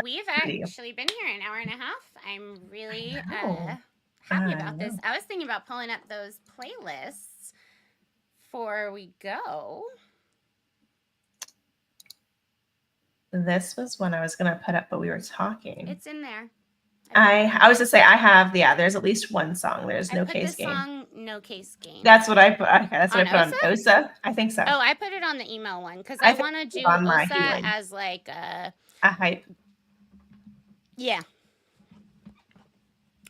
we've actually been here an hour and a half. I'm really happy about this. I was thinking about pulling up those playlists before we go. This was one I was going to put up, but we were talking. It's in there. I was to say I have, there's at least one song. There's No I put Case the Game. song No Case Game. That's what I put. Okay, that's what On I put on OSA. I think so. Oh, I put it on the email one because I I think want to it's do on my OSA healing. as like A hype. yeah,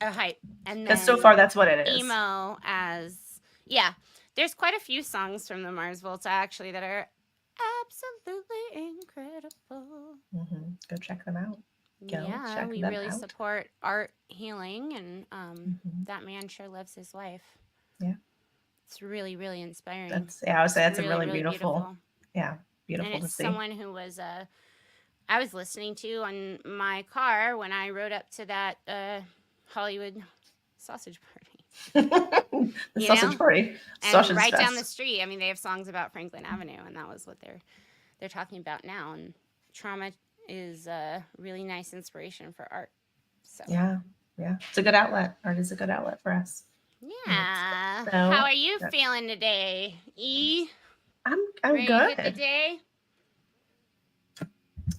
a hype, and Because then so far that's what it is. emo as There's quite a few songs from the Mars Volta actually that are absolutely incredible. Go check them out. Yeah, we really support art healing, and that man sure loves his wife. Yeah, it's really, really inspiring. I would say that's a really beautiful. Yeah, beautiful and to it's see. someone who was I was listening to on my car when I rode up to that Hollywood sausage party. The sausage party. And right down the street, I mean, they have songs about Franklin Avenue, and that was what they're talking about now. And trauma is a really nice inspiration for art. So yeah, it's a good outlet. Art is a good outlet for us. Yeah. So, how are you feeling today, E? I'm ready good. To hit the day?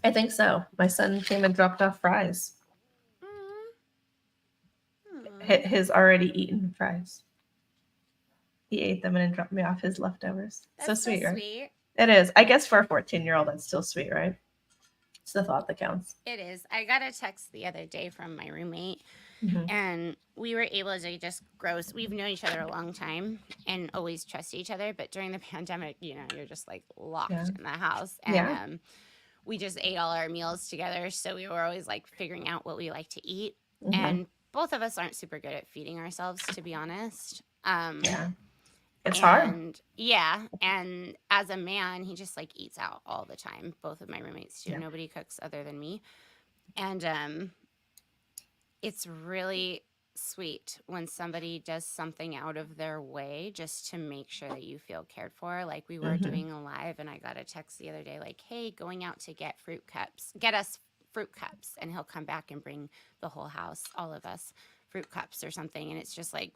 I think so. My son came and dropped off fries. His already eaten fries. He ate them and then dropped me off his leftovers. That's so sweet, right? Sweet. It is. I guess for a 14-year-old, that's still sweet, right? It's the thought that counts. It is. I got a text the other day from my roommate, and we were able to just we've known each other a long time and always trust each other, but during the pandemic, you're just like locked in the house. And we just ate all our meals together, so we were always like figuring out what we like to eat. And both of us aren't super good at feeding ourselves, to be honest. It's hard. Yeah. And as a man, he just like eats out all the time. Both of my roommates do. Nobody cooks other than me. And it's really sweet when somebody does something out of their way just to make sure that you feel cared for. Like we were doing a live, and I got a text the other day like, hey, going out to get us fruit cups. And he'll come back and bring the whole house, all of us, fruit cups or something. And it's just like,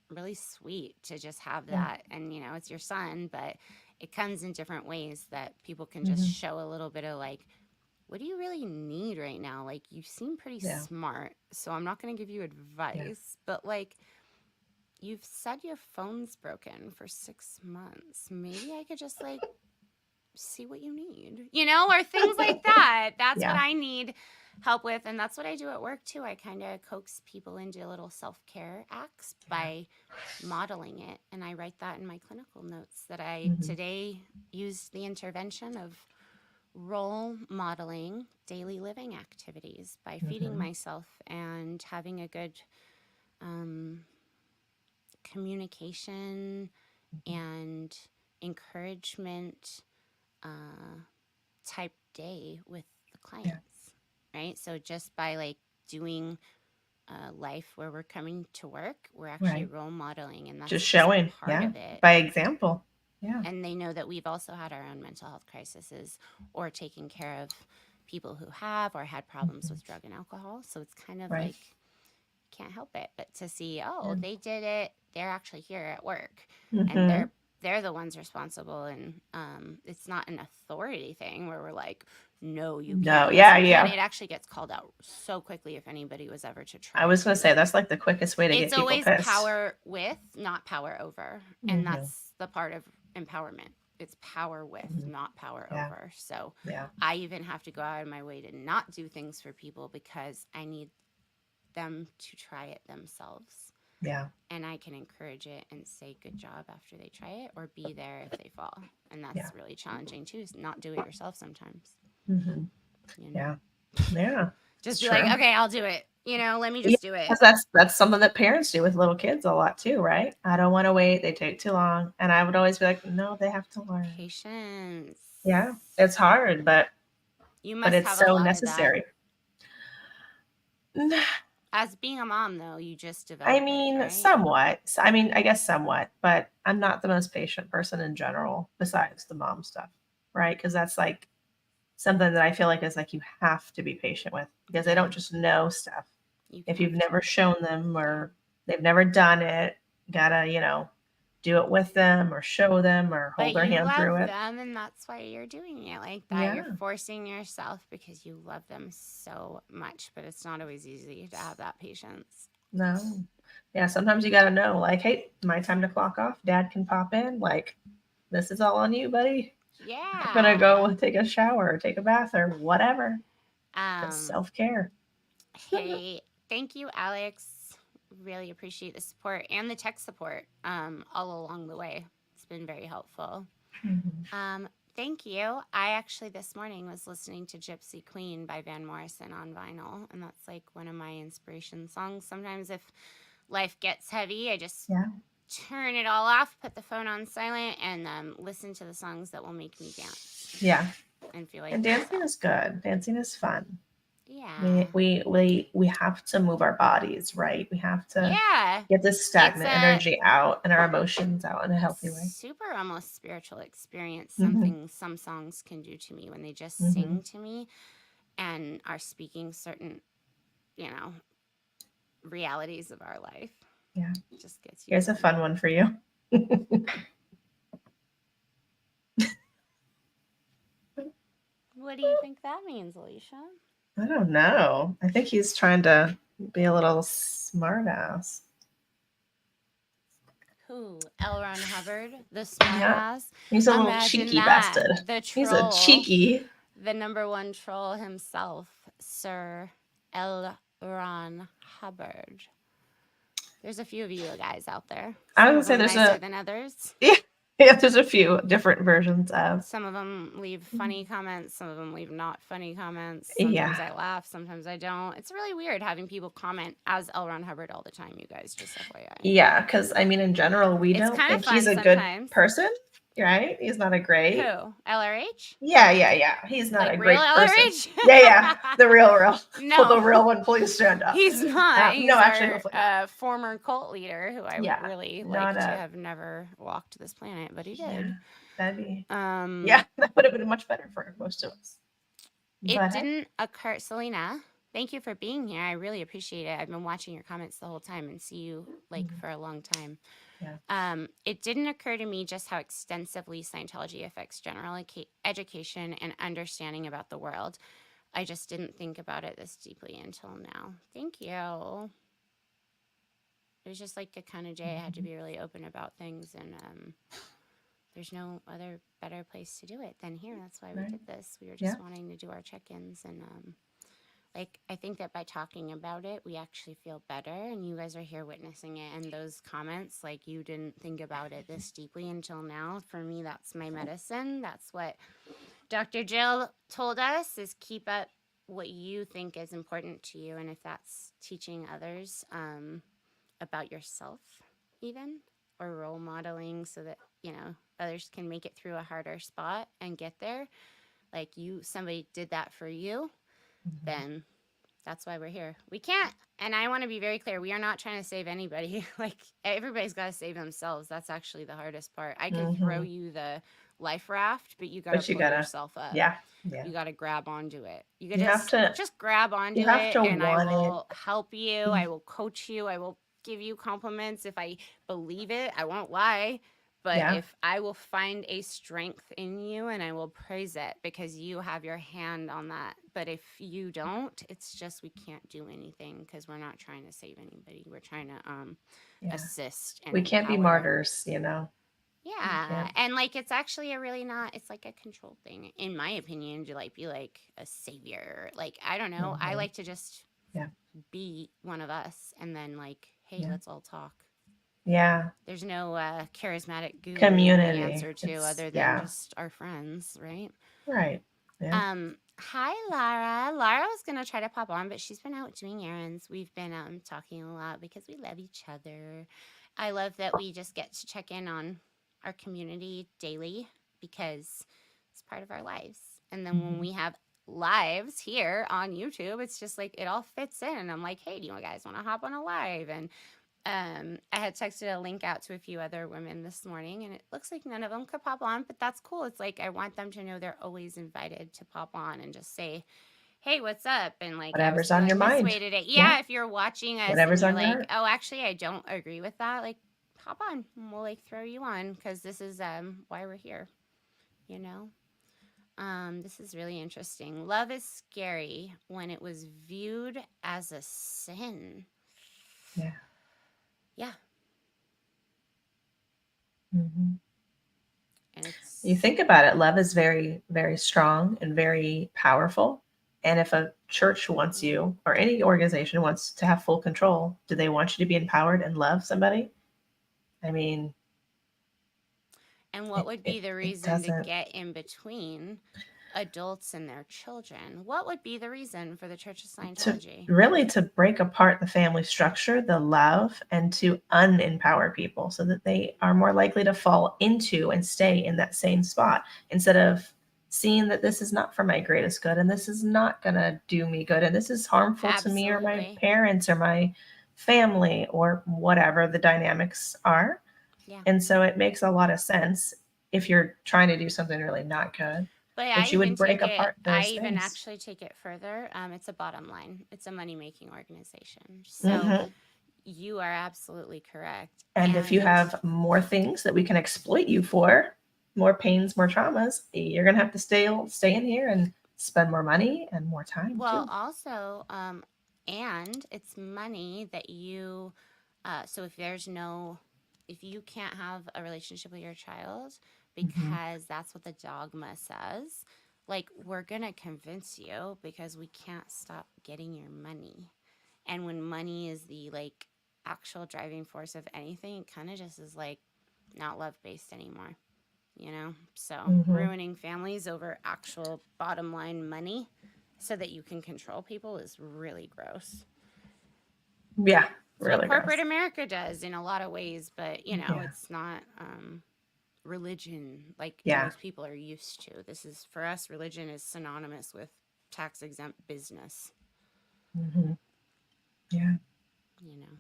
really sweet to just have that. And it's your son, but it comes in different ways that people can just show a little bit of like, what do you really need right now? Like, you seem pretty smart, so I'm not going to give you advice, but like, you've said your phone's broken for 6 months. Maybe I could just like see what you need, or things like that. That's what I need help with, and that's what I do at work too. I kind of coax people into little self-care acts by modeling it, and I write that in my clinical notes that I today used the intervention of role modeling daily living activities by feeding myself and having a good communication and encouragement type day with the clients, right? So just by like doing life where we're coming to work, we're actually role modeling, and that's just showing part of it by example. Yeah. And they know that we've also had our own mental health crises or taken care of people who have or had problems with drug and alcohol. So it's kind of like, can't help it but to see, they did it. They're actually here at work, and they're the ones responsible. And it's not an authority thing where we're like, no, you can't. No, yeah. It actually gets called out so quickly if anybody was ever to try. I was going to say, that's like the quickest way to get people pissed. It's always power with, not power over. And that's the part of empowerment. It's power with, not power over. So I even have to go out of my way to not do things for people because I need them to try it themselves. Yeah. And I can encourage it and say good job after they try it, or be there if they fall. And that's really challenging too, is not do it yourself sometimes. Yeah. Just be like, okay, I'll do it. Let me just do it. That's something that parents do with little kids a lot too, right? I don't want to wait. They take too long. And I would always be like, no, they have to learn. Patience. Yeah. It's hard, but it's so necessary. As being a mom, though, you just develop. I mean, somewhat. I guess somewhat, but I'm not the most patient person in general, besides the mom stuff, right? Because that's like something that I feel like is like you have to be patient with, because they don't just know stuff. If you've never shown them or they've never done it, gotta, do it with them or show them or hold their hand through it. Them, and that's why you're doing it like that. Yeah. You're forcing yourself because you love them so much, but it's not always easy to have that patience. No. Yeah, sometimes you got to know, like, hey, my time to clock off. Dad can pop in. Like, this is all on you, buddy. I'm going to go take a shower or take a bath or whatever. Self-care. Hey, thank you, Alex. Really appreciate the support and the tech support all along the way. It's been very helpful. Thank you. I actually this morning was listening to Gypsy Queen by Van Morrison on vinyl, and that's like one of my inspiration songs. Sometimes if life gets heavy, I just turn it all off, put the phone on silent, and listen to the songs that will make me dance. Yeah. And feel like and dancing is good. Dancing is fun. Yeah. We have to move our bodies, right? We have to get this stagnant energy out and our emotions out in a healthy way. Super almost spiritual experience. Something some songs can do to me when they just sing to me and are speaking certain, realities of our life. Yeah. It just gets you. Here's a fun one for you. What do you think that means, Elysia? I don't know. I think he's trying to be a little smart ass. Who? L. Ron Hubbard, the smart ass? He's a little cheeky bastard. He's a cheeky. The number one troll himself, Sir L. Ron Hubbard. There's a few of you guys out there. I was going to say there's nicer than others. Yeah, there's a few different versions of. Some of them leave funny comments. Some of them leave not funny comments. Sometimes I laugh. Sometimes I don't. It's really weird having people comment as L. Ron Hubbard all the time, you guys, just FYI. Yeah, because, I mean, in general, we don't think he's a good person, right? He's not a great. Who? LRH? Yeah. He's not like a great real person. LRH? Yeah. The real. No. The real one, please stand up. He's not. He's actually, our former cult leader who I would really like to have never walked this planet, but he did. Yeah, that'd be. That would have been much better for most of us. It didn't occur, Selena. Thank you for being here. I really appreciate it. I've been watching your comments the whole time and see you for a long time. Yeah. It didn't occur to me just how extensively Scientology affects general education and understanding about the world. I just didn't think about it this deeply until now. Thank you. It was just like a kind of Jay. I had to be really open about things, and there's no other better place to do it than here. That's why we did this. We were just wanting to do our check-ins, and I think that by talking about it, we actually feel better, and you guys are here witnessing it, and those comments, like, you didn't think about it this deeply until now. For me, that's my medicine. That's what Dr. Jill told us, is keep up what you think is important to you, and if that's teaching others about yourself even, or role modeling so that, others can make it through a harder spot and get there, like somebody did that for you, then that's why we're here. We can't, and I want to be very clear, we are not trying to save anybody. Like, everybody's got to save themselves. That's actually the hardest part. I can throw you the life raft, but you got to pull yourself up. Yeah. You got to grab onto it. You have to just grab onto it, and I will help you. I will coach you. I will give you compliments if I believe it. I won't lie. But if I will find a strength in you, and I will praise it because you have your hand on that. But if you don't, it's just we can't do anything because we're not trying to save anybody. We're trying to assist. And we can't be martyrs, Yeah. And it's actually it's like a control thing, in my opinion, to be like a savior. I don't know. I like to just be one of us, and then hey, let's all talk. Yeah. There's no charismatic guru community answer to other than just our friends, right? Right. Yeah. Hi, Lara. Lara was going to try to pop on, but she's been out doing errands. We've been talking a lot because we love each other. I love that we just get to check in on our community daily because it's part of our lives. And then when we have lives here on YouTube, it's just it all fits in. And I'm like, hey, do you guys want to hop on a live? And I had texted a link out to a few other women this morning, and it looks like none of them could pop on, but that's cool. It's I want them to know they're always invited to pop on and just say, hey, what's up? And whatever's on your mind. Today. Yeah, if you're watching us, whatever's and you're on your oh, actually, I don't agree with that. Hop on, and we'll throw you on because this is why we're here. This is really interesting. Love is scary when it was viewed as a sin. Yeah. Yeah. Mhm. And You it's, think about it, love is very, very strong and very powerful. And if a church wants you or any organization wants to have full control, do they want you to be empowered and love somebody? I mean, and what it would be it, the it reason to doesn't. get in between adults and their children? What would be the reason for the Church of To Scientology? really to break apart the family structure, the love, and to unempower people so that they are more likely to fall into and stay in that same spot instead of seeing that this is not for my greatest good and this is not going to do me good and this is harmful to me or my Absolutely. parents or my family or whatever the dynamics are. Yeah. And so it makes a lot of sense if you're trying to do something really not good But that you would break apart I those even things. actually take it further. It's a bottom line. It's a money making organization. So Hmm. you are absolutely correct. And if you And have more things that we can exploit you for, more pains, more traumas, you're gonna have to stay in here and spend more money and more time well, too. also, and it's money that you, so if you can't have a relationship with your child Hmm. because that's what the dogma says, like, we're going to convince you because we can't stop getting your money. And when money is the, like, actual driving force of anything, it kind of just is, like, not love based anymore, you know? So Hmm. ruining families over actual bottom line money so that you can control people is really gross. Yeah, It's what really corporate gross. America does in a lot of ways, but Yeah, it's not religion like yeah. most people are used to. This is, for us, religion is synonymous with tax exempt business, Hmm. Yeah. you know.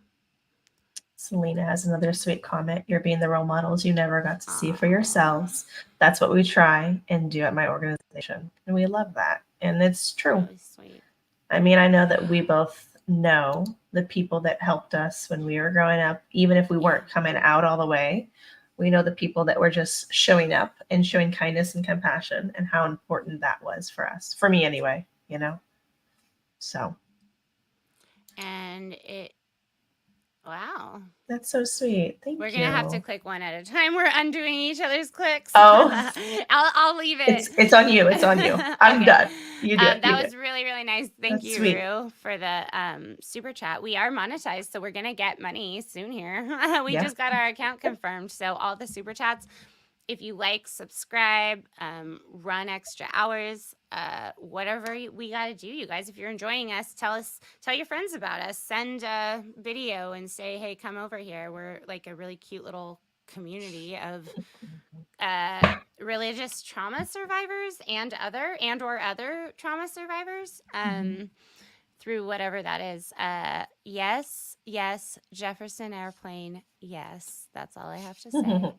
Selena has another sweet comment. You're being the role models you never got to see for Aww, yourselves. That's what we try and do at my organization. And we love that. And it's it's true. really sweet. I mean, I know that we both know the people that helped us when we were growing up, even if we Yeah. weren't coming out all the way. We know the people that were just showing up and showing kindness and compassion and how important that was for us, for me anyway, you know? So And wow. that's so sweet. We're Thank gonna have to you. click one at a time. We're undoing each other's clicks. Oh, I'll leave it. it's on you. It's on you. I'm Okay. done. You do it. You That do was it. really, really nice. Thank That's you, sweet. Rue, for the super chat. We are monetized, so we're gonna get money soon here. We Yeah. just got our account confirmed. So all the super chats, if you like, subscribe, run extra hours, whatever we got to do, you guys. If you're enjoying us, tell your friends about us. Send a video and say, hey, come over here. We're like a really cute little community of religious trauma survivors and other trauma survivors. Through whatever that is. Yes, Jefferson Airplane. Yes, that's all I have to say.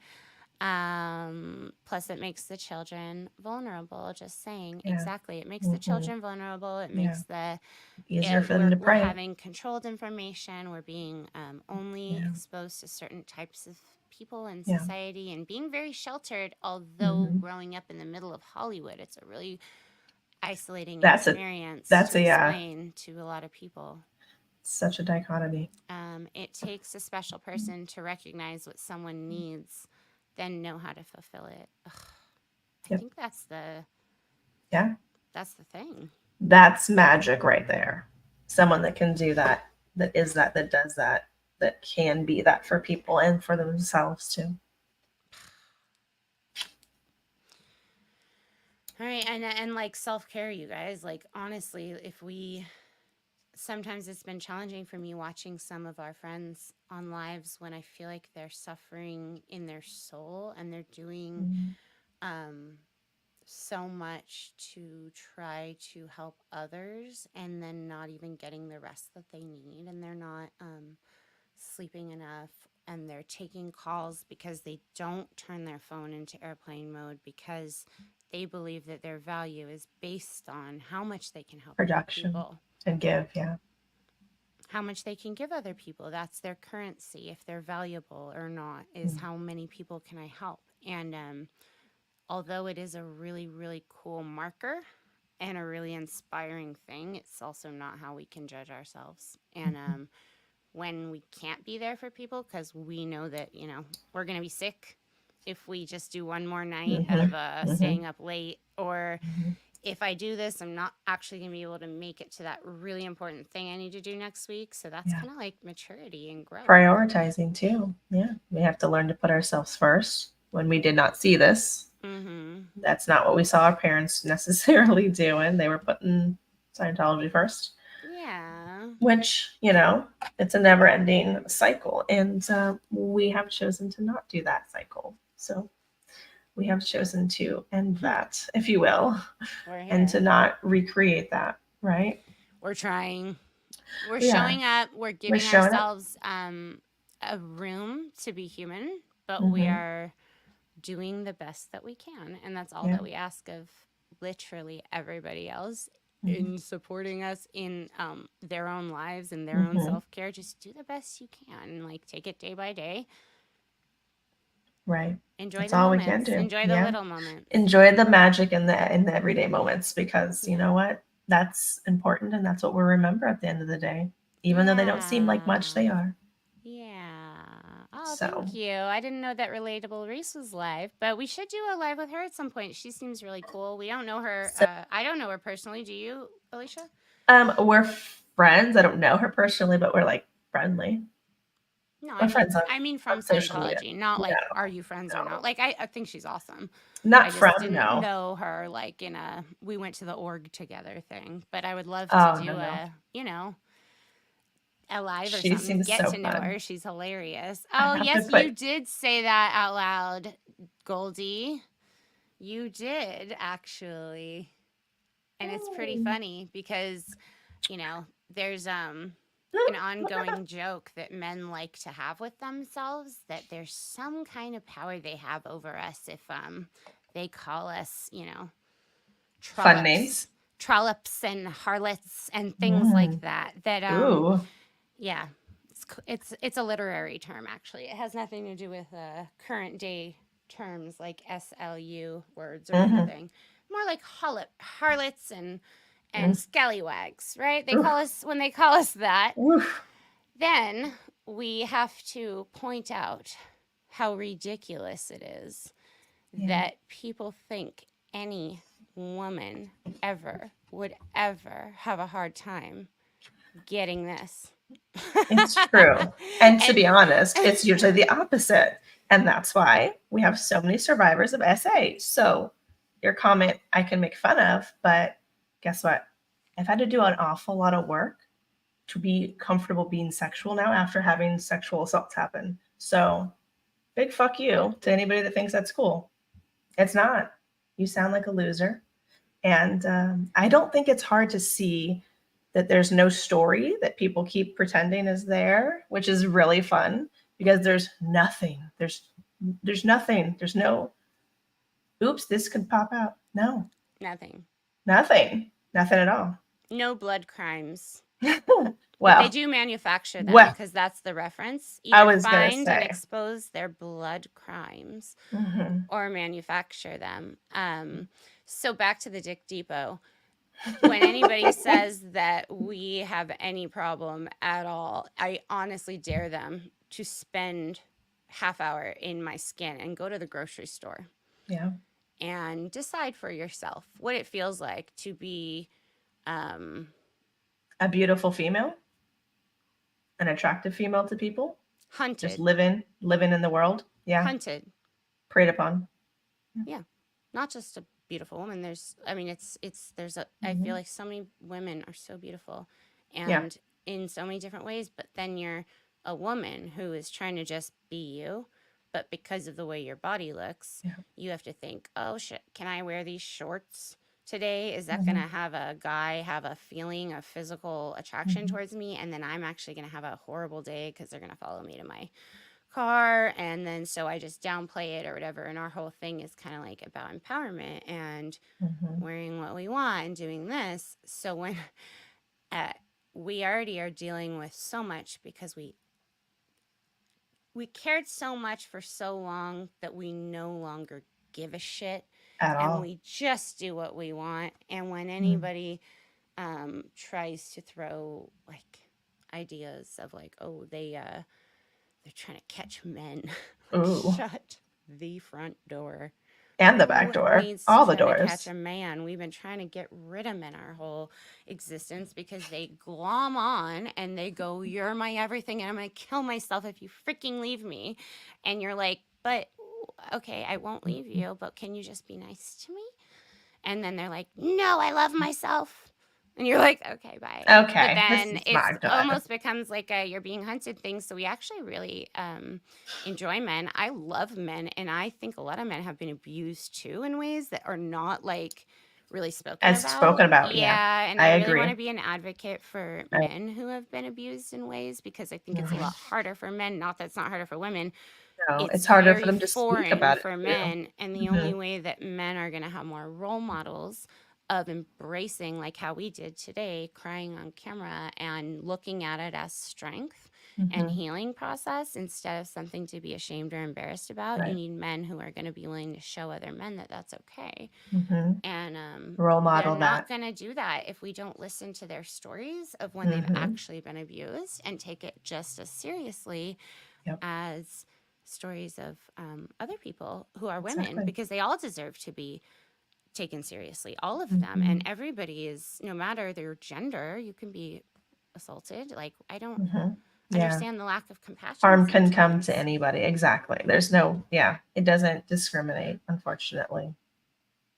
Plus, it makes the children vulnerable. Just saying, Yeah. exactly. It makes the Hmm. children vulnerable. It Yeah. makes Easier for them to we're pray. having controlled information. We're being only Yeah. exposed to certain types of people in Yeah. society and being very sheltered. Although Hmm. growing up in the middle of Hollywood, it's a really isolating That's a experience that's to a yeah. explain to a lot of people. Such a dichotomy. It takes a special person to recognize what someone needs, then know how to fulfill it. Ugh, I Yep. think that's the Yeah. thing. That's magic right there. Someone that can do that, that does that, that can be that for people and for themselves too. All right, and like self-care, you guys, like honestly, if we sometimes it's been challenging for me watching some of our friends on lives when I feel like they're suffering in their soul and they're doing Mhm. um so much to try to help others and then not even getting the rest that they need, and they're not sleeping enough, and they're taking calls because they don't turn their phone into airplane mode because they believe that their value is based on how much they can help other Production people, and give. Yeah. how much they can give other people. That's their currency. If they're valuable or not is Mm. how many people can I help. And although it is a really, really cool marker and a really inspiring thing, it's also not how we can judge ourselves. And when we can't be there for people because we know that, we're going to be sick if we just do one more night of staying up late, or if I do this, I'm not actually going to be able to make it to that really important thing I need to do next week. So that's kind of like maturity and growth. Prioritizing too. Yeah. We have to learn to put ourselves first when we did not see this. That's not what we saw our parents necessarily doing. They were putting Scientology first. Yeah. Which, it's a never ending cycle. And we have chosen to not do that cycle. So we have chosen to end that, if you will, and to not recreate that, right? We're trying. We're showing up. We're giving ourselves a room to be human, but we are doing the best that we can. And that's all that we ask of literally everybody else in supporting us in their own lives and their own self-care. Just do the best you can. Like, take it day by day. Right. Enjoy That's the all moments. we can do. Enjoy the little moments. Enjoy the magic in the everyday moments, because you know what? That's important, and that's what we'll remember at the end of the day. Even though they don't seem like much, they are. Yeah. Oh, thank you. I didn't know that Relatable Reese was live, but we should do a live with her at some point. She seems really cool. We don't know her. I don't know her personally. Do you, Elysia? We're friends. I don't know her personally, but we're like friendly. No, I mean from Scientology, not like are you friends or not. Like I think she's awesome. Not I just didn't know her like in a we went to the org together thing. But I would love to do a live or something. Get to know her. She's hilarious. Oh yes, you did say that out loud, Goldie. You did actually, and it's pretty funny because there's an ongoing joke that men like to have with themselves, that there's some kind of power they have over us if they call us, fun names, trollops and harlots and things like that. That yeah, it's a literary term actually. It has nothing to do with current day terms like SLU words or anything. More like harlots and scallywags, right? They call us, when they call us that, then we have to point out how ridiculous it is that people think any woman would ever have a hard time getting this. It's true. And to be honest, it's usually the opposite. And that's why we have so many survivors of SA. So your comment I can make fun of, but guess what? I've had to do an awful lot of work to be comfortable being sexual now after having sexual assaults happen. So big fuck you to anybody that thinks that's cool. It's not. You sound like a loser. And I don't think it's hard to see that there's no story that people keep pretending is there, which is really fun because there's nothing. There's nothing. There's no, oops, this could pop out. No. Nothing. Nothing at all. No blood crimes. Well, but they do manufacture them because that's the reference. Either find and expose their blood crimes or manufacture them. So back to the Dick Depot. When anybody says that we have any problem at all, I honestly dare them to spend half hour in my skin and go to the grocery store. Yeah. And decide for yourself what it feels like to be a beautiful female, an attractive female to people, hunted, just living in the world. Yeah. Hunted, preyed upon. Yeah. Not just a beautiful woman. I feel like so many women are so beautiful and in so many different ways, but then you're a woman who is trying to just be you, but because of the way your body looks, you have to think, oh shit, can I wear these shorts today? Is that going to have a guy have a feeling of physical attraction towards me? And then I'm actually going to have a horrible day because they're going to follow me to my car. And then so I just downplay it or whatever. And our whole thing is kind of like about empowerment and wearing what we want and doing this. So when we already are dealing with so much because we cared so much for so long that we no longer give a shit at all. And we just do what we want. And when anybody tries to throw like ideas of like, oh, they're trying to catch men. Ooh. Shut the front door. And the Who back door. needs All to the try to catch doors. a man? We've been trying to get rid of men our whole existence because they glom on and they go, "You're my everything, and I'm gonna kill myself if you freaking leave me." And you're like, "But okay, I won't leave you, but can you just be nice to me?" And then they're like, "No, I love myself." And you're like, "Okay, bye." But Okay, this then is it's not good. almost becomes like a you're being hunted thing. So we actually really enjoy men. I love men, and I think a lot of men have been abused too in ways that are not like really spoken As about. spoken about, yeah. Yeah, and I I really want to agree. be an advocate for I- men who have been abused in ways because I think it's a lot harder for men. Not that it's not harder for women. No, It's it's harder for very them to speak foreign about it for too. men, and the only way that men are going to have more role models of embracing like how we did today, crying on camera and looking at it as strength and healing process instead of something to be ashamed or embarrassed about. You Right. need men who are going to be willing to show other men that that's okay. And Role they're model not that. going to do that if we don't listen to their stories of when they've actually been abused and take it just as seriously as stories of other people who are women, Exactly. because they all deserve to be taken seriously, all of them. And everybody is, no matter their gender, you can be assaulted. Like, I don't understand the lack of compassion. Harm can come sometimes. to anybody. Exactly. There's no, it doesn't discriminate, unfortunately.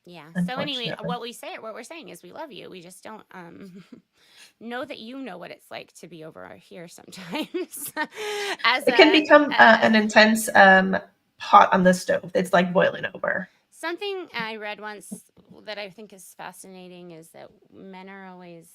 Yeah. So anyway, what we're saying is we love you. We just don't know that you know what it's like to be over here sometimes. It can become an intense pot on the stove. It's like boiling over. Something I read once that I think is fascinating is that men are always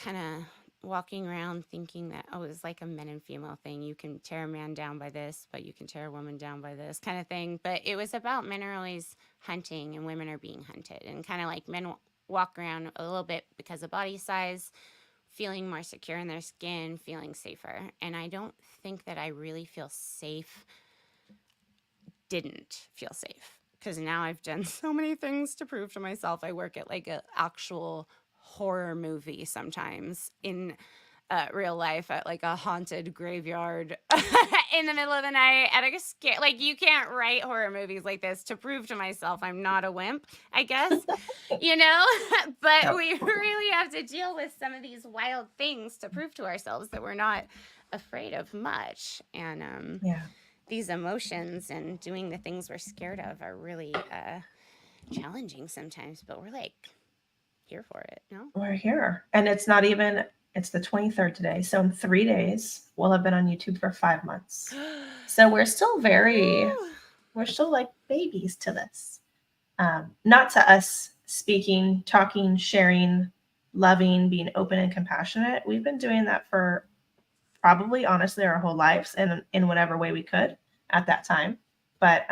kind of walking around thinking that, oh, it's like a men and female thing. You can tear a man down by this, but you can tear a woman down by this kind of thing. But it was about men are always hunting and women are being hunted. And kind of like men walk around a little bit because of body size, feeling more secure in their skin, feeling safer. And I don't think that I really didn't feel safe, because now I've done so many things to prove to myself. I work at like an actual horror movie sometimes in real life at like a haunted graveyard in the middle of the night at a scare. Like, you can't write horror movies like this to prove to myself I'm not a wimp, I guess, but we really have to deal with some of these wild things to prove to ourselves that we're not afraid of much. And these emotions and doing the things we're scared of are really challenging sometimes, but we're like here for it. No, we're here, and it's not even. It's the 23rd today, so in 3 days we'll have been on YouTube for 5 months. So we're still we're still like babies to this. Not to us speaking, talking, sharing, loving, being open and compassionate. We've been doing that for probably, honestly, our whole lives, and in whatever way we could at that time. But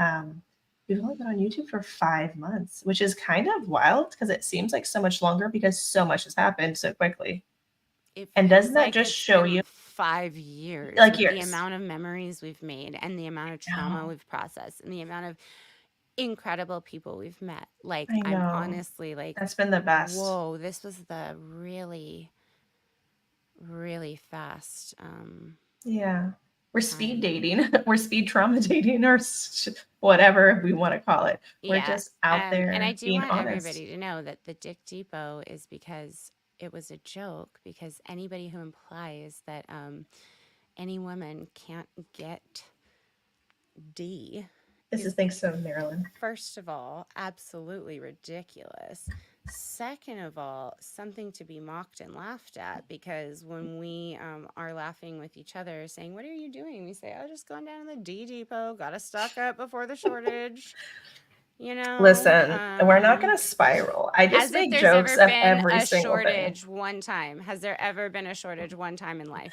we've only been on YouTube for 5 months, which is kind of wild because it seems like so much longer because so much has happened so quickly. And doesn't that just show you 5 years, like with years, the amount of memories we've made and the amount of trauma we've processed and the amount of incredible people we've met? Like, I'm honestly like, that's been the best. Whoa, this was the really, really fast. We're speed dating. We're speed trauma dating, or whatever we want to call it. We're just out there and I do being want honest. everybody to know that the Dick Depot is because it was a joke, because anybody who implies that any woman can't get D. This is thanks to Marilyn. First of all, absolutely ridiculous. Second of all, something to be mocked and laughed at, because when we are laughing with each other saying, "What are you doing?" we say, "Oh, just going down to the D Depot. Got to stock up before the shortage." Listen, we're not going to spiral. I just make jokes of every single thing. One time. Has there ever been a shortage one time in life?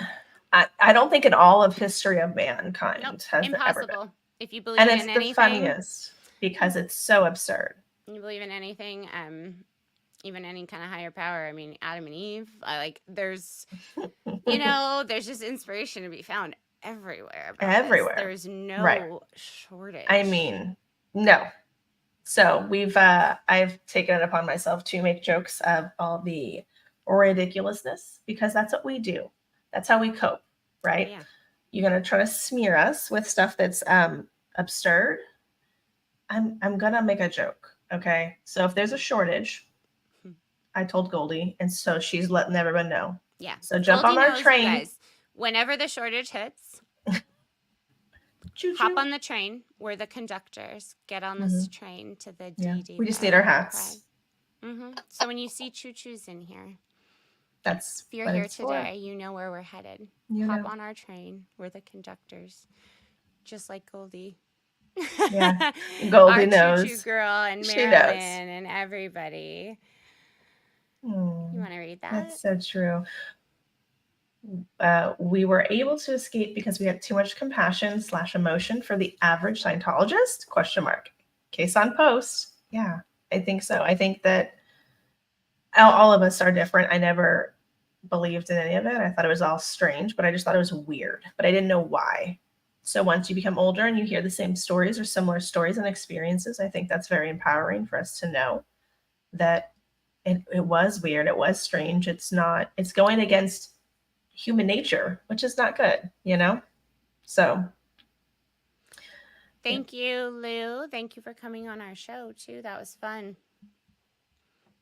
I don't think in all of history of mankind has impossible. there ever been. If you believe in anything, and it's the funniest because it's so absurd. You believe in anything, even any kind of higher power. I mean, Adam and Eve. There's, there's just inspiration to be found everywhere. Everywhere. There's no shortage. I mean, no. So I've taken it upon myself to make jokes of all the or ridiculousness, because that's what we do. That's how we cope, right? Yeah. You're going to try to smear us with stuff that's absurd. I'm going to make a joke. Okay. So if there's a shortage, I told Goldie, and so she's letting everyone know. Yeah. So jump Goldie on our knows, you train. guys, whenever the shortage hits, Choo-choo. hop on the train. We're the conductors. Get on this train to the Yeah. D-Day. We just need our hats. So when you see choo-choos in here, That's if you're what here it's for. today, you know where we're headed. You Hop know. on our train. We're the conductors. Just like Goldie. Yeah. Goldie our knows. choo-choo girl and She Marilyn knows. and everybody. You want to read that? That's so true. We were able to escape because we had too much compassion / emotion for the average Scientologist? ? Case on post. Yeah, I think so. I think that all of us are different. I never believed in any of it. I thought it was all strange, but I just thought it was weird. But I didn't know why. So once you become older and you hear the same stories or similar stories and experiences, I think that's very empowering for us to know that it was weird. It was strange. It's going against human nature, which is not good, So thank you, Lou. Thank you for coming on our show too. That was fun.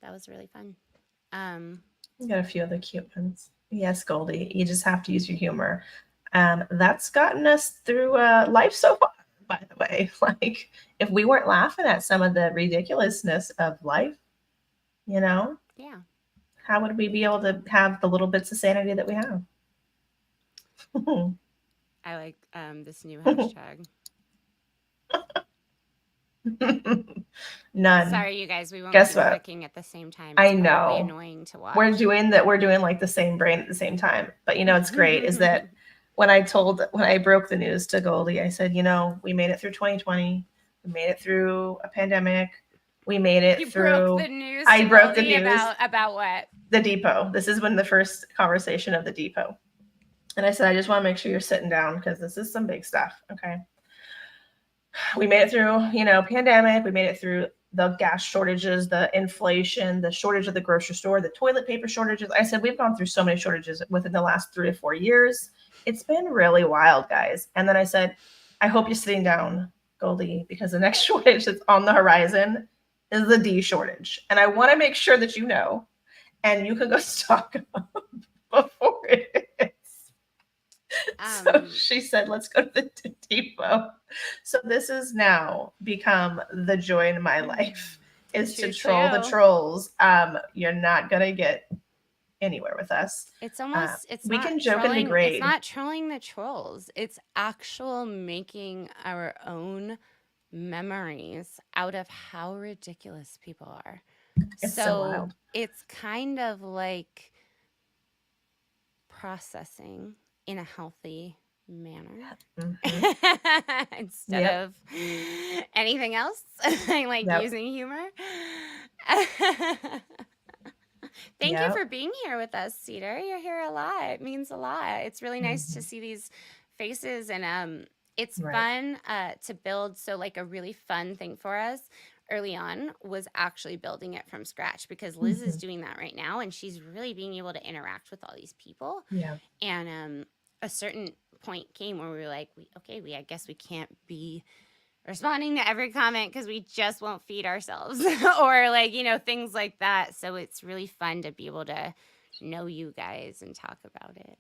That was really fun. We got a few other cute ones. Yes, Goldie, you just have to use your humor. That's gotten us through life so far, by the way. Like, if we weren't laughing at some of the ridiculousness of life, Yeah. How would we be able to have the little bits of sanity that we have? I like this new hashtag. None. Sorry, you guys. We won't Guess keep what? clicking at the same time. I It's know. probably annoying to watch. We're doing like the same brain at the same time. But what's great is that when I broke the news to Goldie, I said, we made it through 2020. We made it through a pandemic. We made it through. Broke the news. I broke the news about what? The depot. This is when the first conversation of the depot. And I said, I just want to make sure you're sitting down because this is some big stuff. Okay. We made it through, pandemic. We made it through the gas shortages, the inflation, the shortage of the grocery store, the toilet paper shortages. I said, we've gone through so many shortages within the last 3 to 4 years. It's been really wild, guys. And then I said, I hope you're sitting down, Goldie, because the next shortage that's on the horizon is the D shortage. And I want to make sure that you know, and you can go stock up before it is. So she said, let's go to the depot. So this has now become the joy in my life, is to troll the trolls. You're not going to get anywhere with us. It's almost, we can joke and degrade. It's not trolling the trolls. It's actual making our own memories out of how ridiculous people are. It's so wild. It's kind of like processing in a healthy manner instead of anything else, like using humor. Thank you for being here with us, Cedar. You're here a lot. It means a lot. It's really nice to see these faces, and it's fun to build. So like a really fun thing for us early on was actually building it from scratch, because Liz is doing that right now, and she's really being able to interact with all these people. Yeah. And a certain point came where we were like, I guess we can't be responding to every comment because we just won't feed ourselves or things like that. So it's really fun to be able to know you guys and talk about it.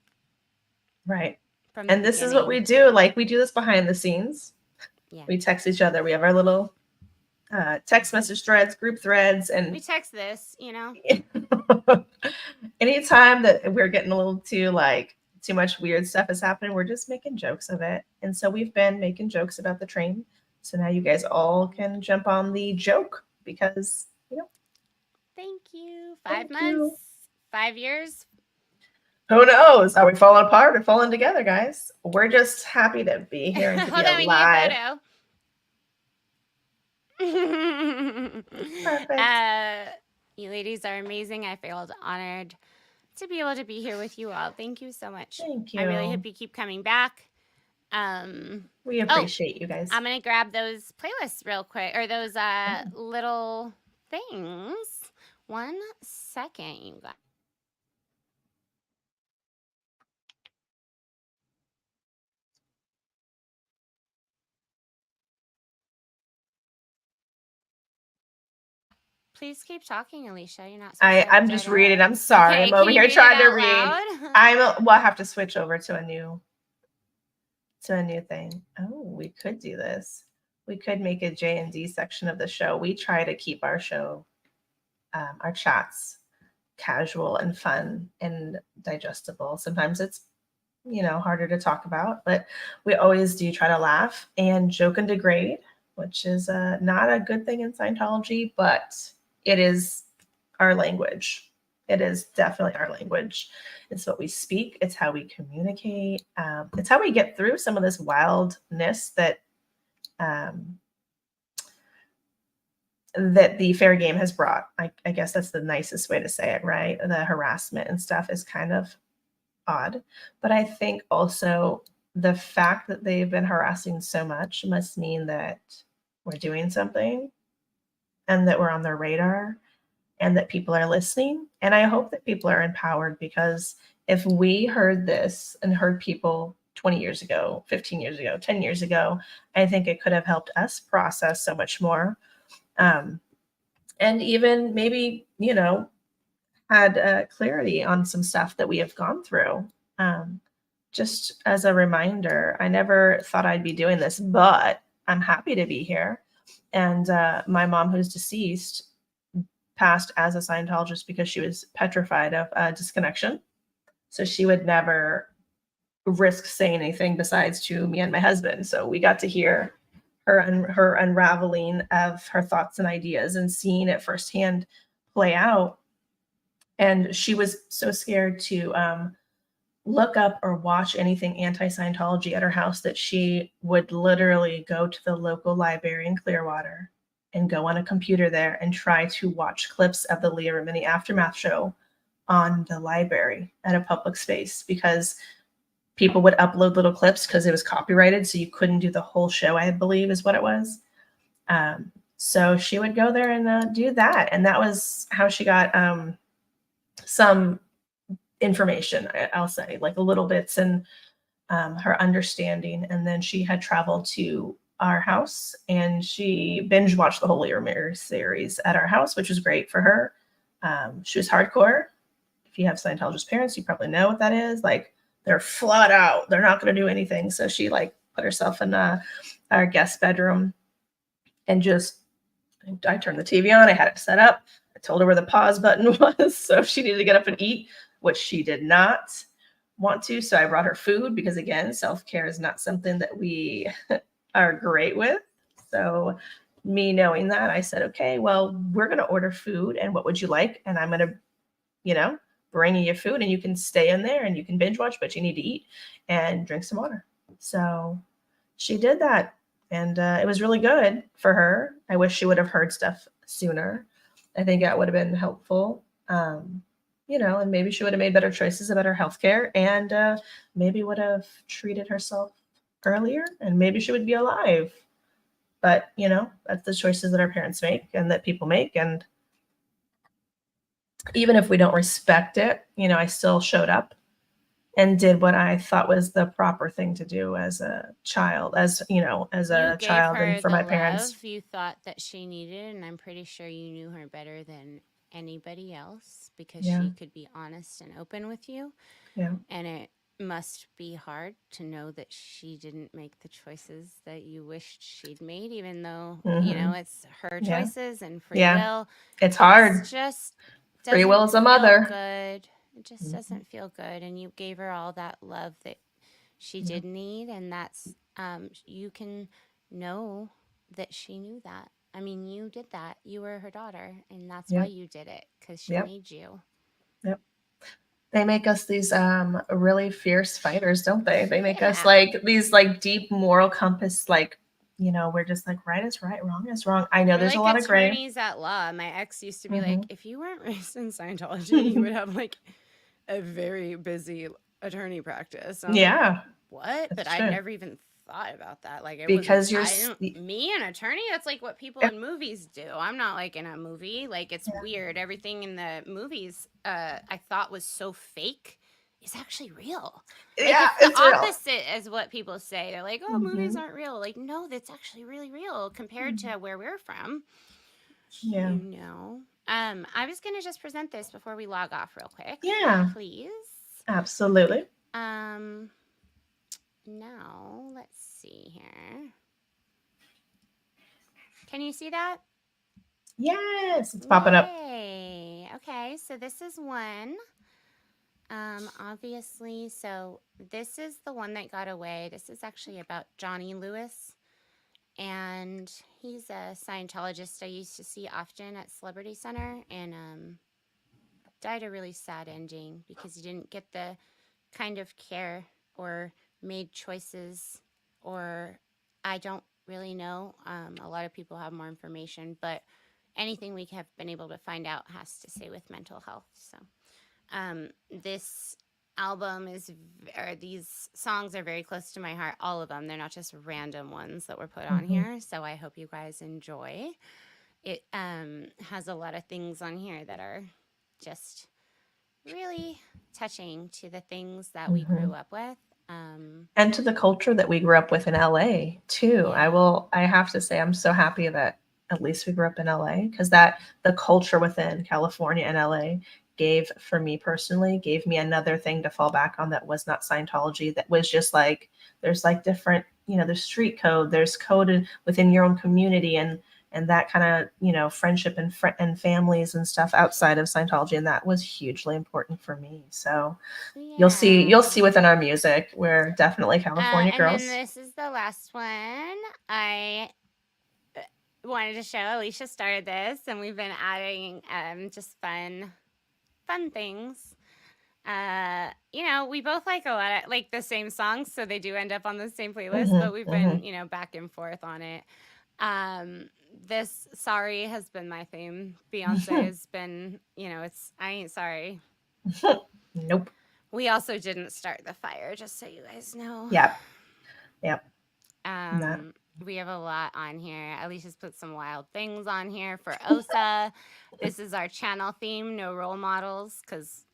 Right. And this is what we do. Like, we do this behind the scenes. Yeah. We text each other. We have our little text message threads, group threads, and we text this, anytime that we're getting a little too much weird stuff is happening, we're just making jokes of it. And so we've been making jokes about the train. So now you guys all can jump on the joke because, Thank you. 5 months, 5 years. Who knows? Are we falling apart or falling together, guys? We're just happy to be here and to Hold be on, alive. We need a photo. Perfect. You ladies are amazing. I feel honored to be able to be here with you all. Thank you so much. Thank you. I really hope you keep coming back. We appreciate you guys. I'm going to grab those playlists real quick, or those little things. 1 second, you guys. Please keep talking, Elysia. You're not supposed to I'm just reading. I'm interrupt. sorry. Okay, I'm over can you here read trying it to out read. loud? We'll have to switch over to a new thing. Oh, we could do this. We could make a J&D section of the show. We try to keep our show, our chats, casual and fun and digestible. Sometimes it's harder to talk about, but we always do try to laugh and joke and degrade, which is not a good thing in Scientology, but it is our language. It is definitely our language. It's what we speak. It's how we communicate. It's how we get through some of this wildness that that the fair game has brought. I guess that's the nicest way to say it, right? The harassment and stuff is kind of odd. But I think also the fact that they've been harassing so much must mean that we're doing something and that we're on their radar and that people are listening. And I hope that people are empowered, because if we heard this and heard people 20 years ago, 15 years ago, 10 years ago, I think it could have helped us process so much more. And even maybe, had clarity on some stuff that we have gone through. Just as a reminder, I never thought I'd be doing this, but I'm happy to be here. And my mom, who's deceased, passed as a Scientologist because she was petrified of disconnection. So she would never risk saying anything besides to me and my husband. So we got to hear her unraveling of her thoughts and ideas and seeing it firsthand play out. And she was so scared to look up or watch anything anti-Scientology at her house that she would literally go to the local library in Clearwater and go on a computer there and try to watch clips of the Leah Remini Aftermath show on the library at a public space, because people would upload little clips because it was copyrighted. So you couldn't do the whole show, I believe is what it was. So she would go there and do that. And that was how she got some information, I'll say, like little bits and her understanding. And then she had traveled to our house and she binge watched the whole Leah Remini series at our house, which was great for her. She was hardcore. If you have Scientologist parents, you probably know what that is. Like, they're flat out. They're not going to do anything. So she put herself in our guest bedroom and I turned the TV on. I had it set up. I told her where the pause button was. So if she needed to get up and eat, which she did not want to. So I brought her food because, again, self-care is not something that we are great with. So me knowing that, I said, okay, well, we're going to order food. And what would you like? And I'm going to, bring you food and you can stay in there and you can binge watch, but you need to eat and drink some water. So she did that. And it was really good for her. I wish she would have heard stuff sooner. I think that would have been helpful. And maybe she would have made better choices about her healthcare and maybe would have treated herself earlier and maybe she would be alive. But, that's the choices that our parents make and that people make. And even if we don't respect it, I still showed up and did what I thought was the proper thing to do as a child, as a child and for my parents. Love you thought that she needed, and I'm pretty sure you knew her better than anybody else because she could be honest and open with you. Yeah. And it must be hard to know that she didn't make the choices that you wished she'd made, even though, it's her choices and free will. It's hard. It's just free will is a mother. Good. It just doesn't feel good. And you gave her all that love that she did need. And that's, you can know that she knew that. I mean, you did that. You were her daughter. And that's why you did it, because she made you. Yep. They make us these really fierce fighters, don't they? They make us these deep moral compass, we're just right is right, wrong is wrong. I know there's a lot of gray. Attorneys at law. My ex used to be like, if you weren't raised in Scientology, you would have a very busy attorney practice. Yeah. What? But I never even thought about that. Because me, an attorney, that's what people in movies do. I'm not in a movie. It's weird. Everything in the movies I thought was so fake is actually real. It's the opposite as what people say. They're like, oh, movies aren't real. No, that's actually really real compared to where we're from. Yeah. you know. I was gonna just present this before we log off real quick. Yeah. Please. Absolutely. Now let's see here. Can you see that? Yes, it's popping up. Yay. Okay, so this is one. Obviously, so this is the one that got away. This is actually about Johnny Lewis, and he's a Scientologist I used to see often at Celebrity Center, and died a really sad ending because he didn't get the kind of care or made choices, or I don't really know. A lot of people have more information, but anything we have been able to find out has to say with mental health. So this album or these songs are very close to my heart, all of them. They're not just random ones that were put on here, so I hope you guys enjoy. It has a lot of things on here that are just really touching to the things that we grew up with. And to the culture that we grew up with in LA too. Yeah. I have to say, I'm so happy that at least we grew up in LA, because the culture within California and LA for me personally, gave me another thing to fall back on that was not Scientology, that was just like, there's like different, there's street code, there's code within your own community, and that kind of, friendship and families and stuff outside of Scientology. And that was hugely important for me. So you'll see within our music, we're definitely California girls. And then this is the last one. I wanted to show. Elysia started this, and we've been adding just fun things. We both like a lot of the same songs, so they do end up on the same playlist, but we've been, back and forth on it. This Sorry has been my theme. Beyonce has been, I Ain't Sorry. Nope. We also didn't start the fire, just so you guys know. Yep. We have a lot on here. Elysia's put some wild things on here for OSA. This is our channel theme, no role models, because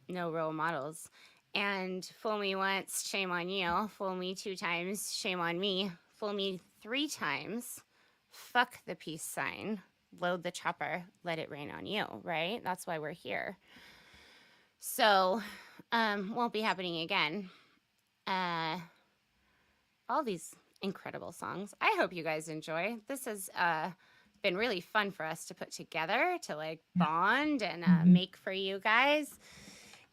no role models. And fool me once, shame on you. Fool me 2 times, shame on me. Fool me 3 times, fuck the peace sign. Load the chopper, let it rain on you, right? That's why we're here. So, won't be happening again. All these incredible songs. I hope you guys enjoy. This has been really fun for us to put together, to bond and make for you guys.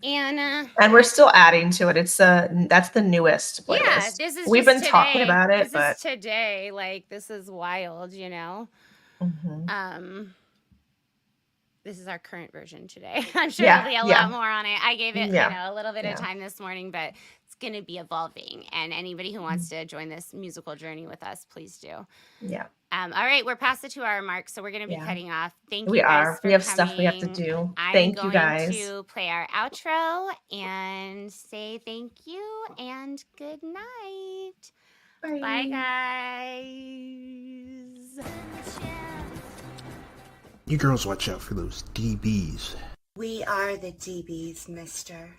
And we're still adding to it. It's that's the newest playlist. Yeah, this is we've been today. talking about it, this is today. This is wild, This is our current version today. I'm sure there'll be a lot more on it. I gave it, a little bit of time this morning, but it's going to be evolving. And anybody who wants to join this musical journey with us, please do. Yeah. All right, we're past the 2-hour mark, so we're going to be cutting off. Thank you we guys are. for We have coming. stuff we have to do. Thank you guys. I'm going to play our outro and say thank you and good night. Bye guys. You girls watch out for those DBs. We are the DBs, mister.